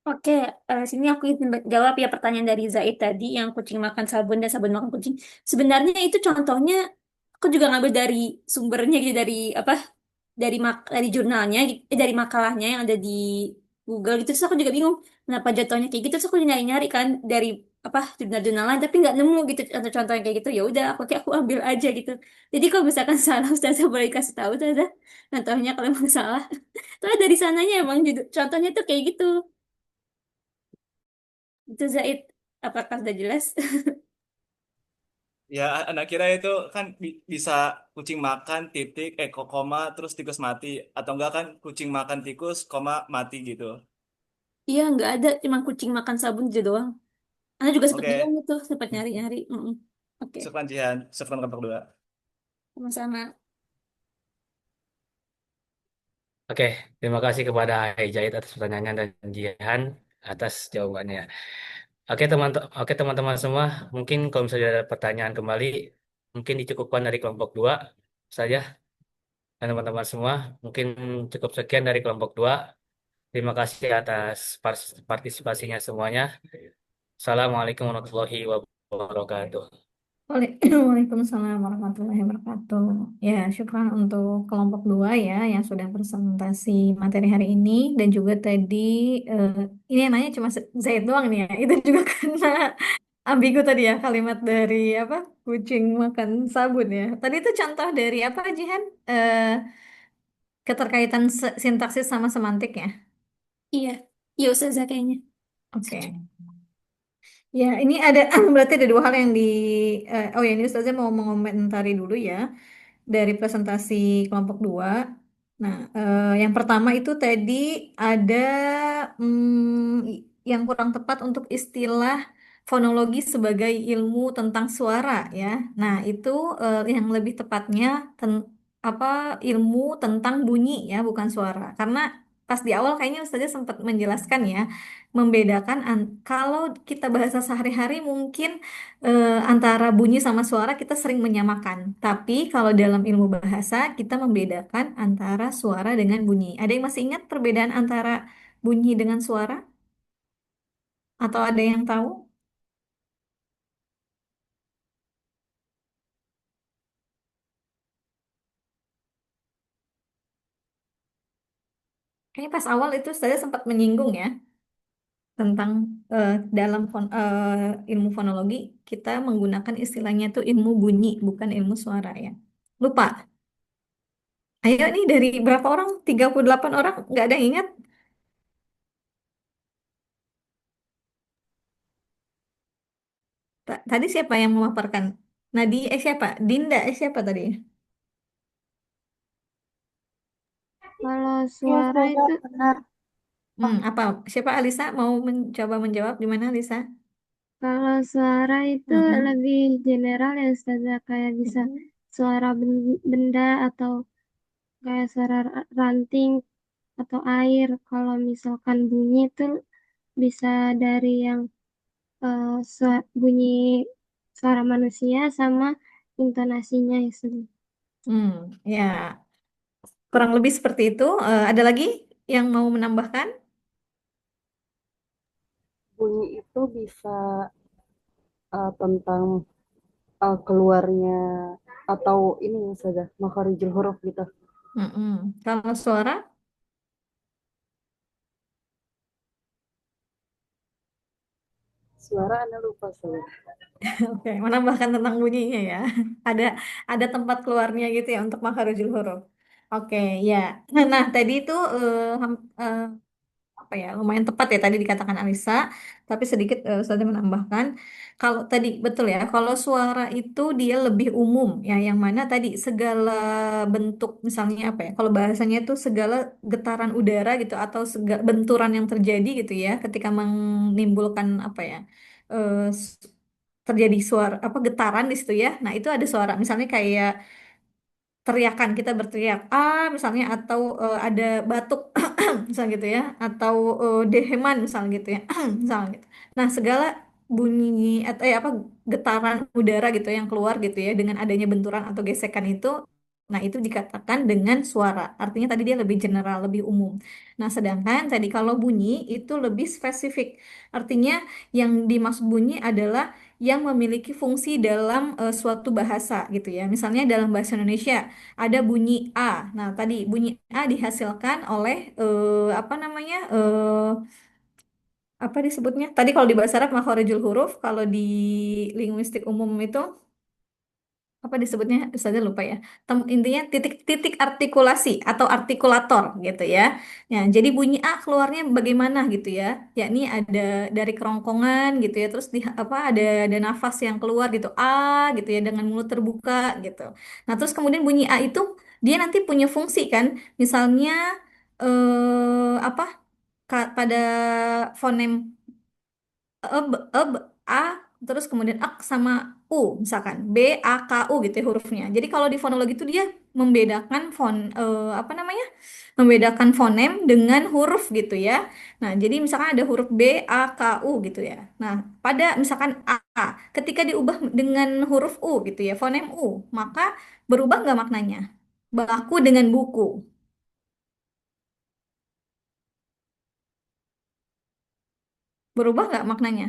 Oke, sini aku ingin jawab ya pertanyaan dari Zaid tadi yang kucing makan sabun dan sabun makan kucing. Sebenarnya itu contohnya aku juga ngambil dari sumbernya gitu dari apa? Dari jurnalnya, dari makalahnya yang ada di Google gitu. Terus aku juga bingung kenapa jatuhnya kayak gitu. Terus aku nyari-nyari kan dari apa jurnal-jurnal lain tapi nggak nemu gitu contoh-contoh yang kayak gitu. Ya udah, aku ambil aja gitu. Jadi kalau misalkan salah Ustazah boleh kasih tahu Ustazah. Contohnya kalau emang salah. Soalnya dari sananya emang contohnya tuh kayak gitu. Itu Zaid, apakah sudah jelas? Ya, anak kira itu kan bisa kucing makan titik koma terus tikus mati atau enggak kan kucing makan tikus koma mati gitu. Iya, nggak ada, cuma kucing makan sabun aja doang. Anda juga sempat bilang Oke, itu, sempat nyari-nyari. Mm-mm. Oke, syukran Jihan, syukran kelompok dua. sama-sama. Oke, terima kasih kepada Hijait atas pertanyaannya dan Jihan atas jawabannya. Oke teman-teman semua, mungkin kalau misalnya ada pertanyaan kembali, mungkin dicukupkan dari kelompok 2 saja. Dan teman-teman semua, mungkin cukup sekian dari kelompok 2. Terima kasih atas partisipasinya semuanya. Assalamualaikum warahmatullahi wabarakatuh. Waalaikumsalam warahmatullahi wabarakatuh. Ya, syukran untuk kelompok 2 ya yang sudah presentasi materi hari ini dan juga tadi eh, ini yang nanya cuma Zaid doang nih ya. Itu juga karena ambigu tadi ya kalimat dari apa kucing makan sabun ya. Tadi itu contoh dari apa Jihan? Keterkaitan sintaksis sama semantik ya. Iya, iya Ustazah kayaknya. Oke. Ya, ini ada berarti ada dua hal yang oh ya ini Ustazah mau mengomentari dulu ya dari presentasi kelompok 2. Nah, yang pertama itu tadi ada yang kurang tepat untuk istilah fonologi sebagai ilmu tentang suara ya. Nah, itu yang lebih tepatnya apa ilmu tentang bunyi ya, bukan suara. Karena pas di awal kayaknya Ustazah sempat menjelaskan ya, membedakan kalau kita bahasa sehari-hari mungkin antara bunyi sama suara kita sering menyamakan. Tapi kalau dalam ilmu bahasa kita membedakan antara suara dengan bunyi. Ada yang masih ingat perbedaan antara bunyi dengan suara? Atau ada yang tahu? Kayaknya pas awal itu saya sempat menyinggung ya tentang dalam ilmu fonologi kita menggunakan istilahnya itu ilmu bunyi bukan ilmu suara ya. Lupa. Ayo nih dari berapa orang? 38 orang nggak ada yang ingat? Tadi siapa yang memaparkan? Siapa? Dinda siapa tadi? Kalau Ya, suara Ustazah, itu, benar. Apa? Siapa Alisa mau mencoba menjawab di mana Alisa? kalau suara itu Mm-mm. lebih general ya Ustazah, kayak bisa Mm-mm. suara benda atau kayak suara ranting atau air. Kalau misalkan bunyi itu bisa dari yang bunyi suara manusia sama intonasinya ya Ustazah. Ya, kurang lebih seperti itu. Ada lagi yang mau menambahkan? Bunyi itu bisa tentang keluarnya atau ini saja makharijul huruf gitu. Mm-mm. Kalau suara, Suara Anda lupa saya. oke, menambahkan tentang bunyinya ya. Ada ada tempat keluarnya gitu ya untuk makharijul huruf. Oke, ya. Nah, tadi itu apa ya lumayan tepat ya tadi dikatakan Alisa, tapi sedikit saya menambahkan kalau tadi betul ya kalau suara itu dia lebih umum ya yang mana tadi segala bentuk misalnya apa ya kalau bahasanya itu segala getaran udara gitu atau segala benturan yang terjadi gitu ya ketika menimbulkan apa ya eh, s- terjadi suara apa getaran di situ ya nah itu ada suara misalnya kayak teriakan kita berteriak misalnya atau ada batuk misal gitu ya atau deheman misal gitu ya misal gitu. Nah segala bunyi atau apa getaran udara gitu yang keluar gitu ya dengan adanya benturan atau gesekan itu nah itu dikatakan dengan suara artinya tadi dia lebih general lebih umum. Nah sedangkan tadi kalau bunyi itu lebih spesifik artinya yang dimaksud bunyi adalah yang memiliki fungsi dalam suatu bahasa gitu ya misalnya dalam bahasa Indonesia ada bunyi A. Nah, tadi bunyi A dihasilkan oleh apa namanya? Apa disebutnya? Tadi kalau di bahasa Arab makhorijul huruf, kalau di linguistik umum itu apa disebutnya? Saya lupa ya. Intinya titik-titik artikulasi atau artikulator gitu ya. Nah, jadi bunyi A keluarnya bagaimana gitu ya? Yakni ada dari kerongkongan gitu ya. Terus di apa ada nafas yang keluar gitu A gitu ya dengan mulut terbuka gitu. Nah, terus kemudian bunyi A itu dia nanti punya fungsi kan? Misalnya apa? Pada fonem eb a terus kemudian ak sama u misalkan b a k u gitu ya hurufnya. Jadi kalau di fonologi itu dia membedakan apa namanya? Membedakan fonem dengan huruf gitu ya. Nah, jadi misalkan ada huruf b a k u gitu ya. Nah, pada misalkan a ketika diubah dengan huruf u gitu ya, fonem u, maka berubah nggak maknanya? Baku dengan buku. Berubah nggak maknanya?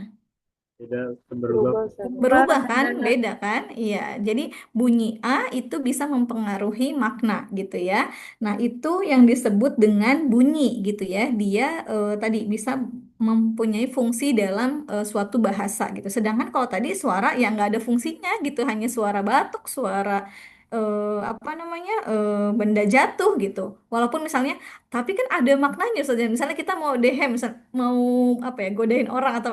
Tidak berubah. Berubah saja. Berubah kan, beda kan? Iya, jadi bunyi A itu bisa mempengaruhi makna gitu ya. Nah, itu yang disebut dengan bunyi gitu ya. Dia tadi bisa mempunyai fungsi dalam suatu bahasa gitu. Sedangkan kalau tadi suara yang nggak ada fungsinya gitu, hanya suara batuk, suara apa namanya benda jatuh gitu. Walaupun misalnya, tapi kan ada maknanya. Misalnya kita mau dehem, mau apa ya, godain orang atau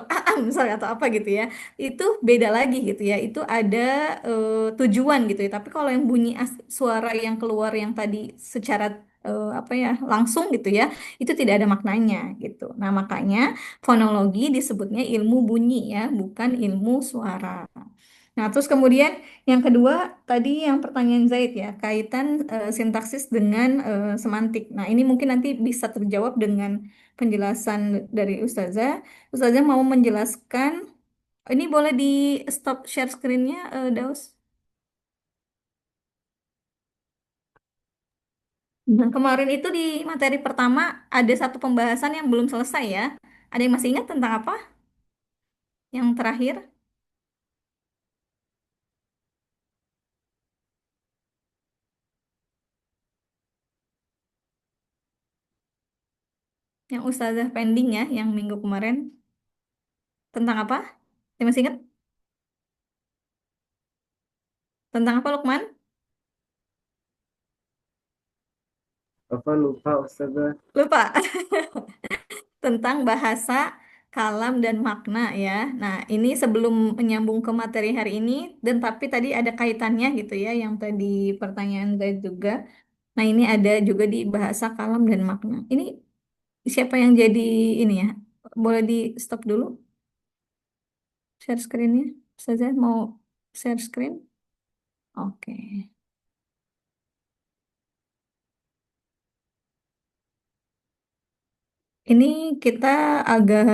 misalnya atau apa gitu ya itu beda lagi gitu ya. Itu ada tujuan gitu ya. Tapi kalau yang bunyi suara yang keluar yang tadi secara apa ya langsung gitu ya, itu tidak ada maknanya gitu. Nah, makanya fonologi disebutnya ilmu bunyi ya, bukan ilmu suara. Nah, terus kemudian yang kedua tadi yang pertanyaan Zaid ya, kaitan sintaksis dengan semantik. Nah, ini mungkin nanti bisa terjawab dengan penjelasan dari Ustazah. Ustazah mau menjelaskan ini boleh di stop share screen-nya, Daus? Nah, kemarin itu di materi pertama ada satu pembahasan yang belum selesai ya. Ada yang masih ingat tentang apa? Yang terakhir? Yang Ustazah pending ya, yang minggu kemarin. Tentang apa? Ya, masih ingat? Tentang apa, Lukman? Apa lupa Ustazah? Lupa. Tentang bahasa, kalam, dan makna ya. Nah, ini sebelum menyambung ke materi hari ini, dan tapi tadi ada kaitannya gitu ya, yang tadi pertanyaan Zaid juga. Nah, ini ada juga di bahasa, kalam, dan makna. Ini siapa yang jadi ini ya? Boleh di stop dulu share screen-nya? Saja mau share screen? Oke. Ini kita agak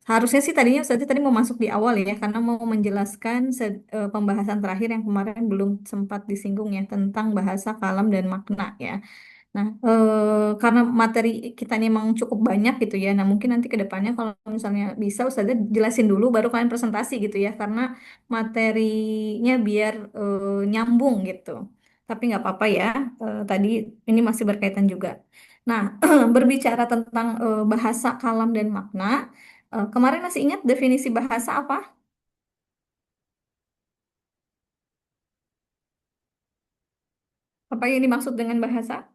harusnya sih tadinya tadi mau masuk di awal ya karena mau menjelaskan pembahasan terakhir yang kemarin belum sempat disinggung ya tentang bahasa kalam dan makna ya. Nah, karena materi kita ini memang cukup banyak gitu ya. Nah, mungkin nanti ke depannya kalau misalnya bisa Ustazah jelasin dulu baru kalian presentasi gitu ya karena materinya biar nyambung gitu. Tapi nggak apa-apa ya. Tadi ini masih berkaitan juga. Nah, berbicara tentang bahasa, kalam, dan makna, kemarin masih ingat definisi bahasa apa? Apa yang dimaksud dengan bahasa?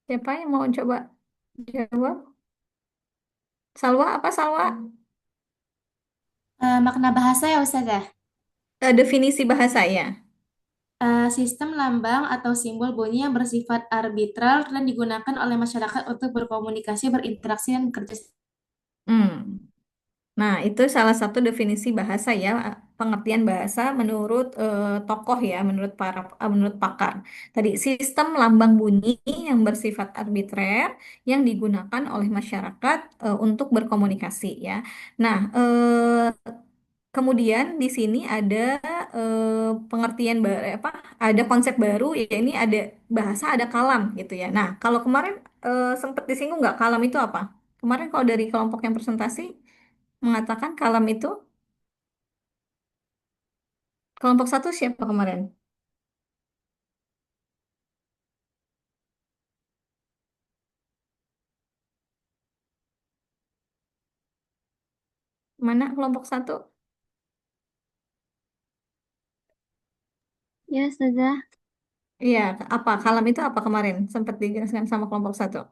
Siapa yang mau coba jawab? Salwa, apa Salwa? Makna bahasa ya Ustazah. Definisi bahasa ya. Sistem lambang atau simbol bunyi yang bersifat arbitral dan digunakan oleh masyarakat untuk berkomunikasi, berinteraksi, dan bekerja. Hmm. Nah, itu salah satu definisi bahasa ya, pengertian bahasa menurut tokoh ya, menurut pakar. Tadi sistem lambang bunyi yang bersifat arbitrer yang digunakan oleh masyarakat untuk berkomunikasi ya. Nah, kemudian di sini ada pengertian apa? Ada konsep baru ya ini ada bahasa, ada kalam gitu ya. Nah, kalau kemarin sempat disinggung nggak kalam itu apa? Kemarin kalau dari kelompok yang presentasi mengatakan kalam itu kelompok satu siapa kemarin? Mana kelompok satu? Ya, Ustazah. Iya, apa kalam itu apa kemarin? Sempat dijelaskan sama kelompok satu.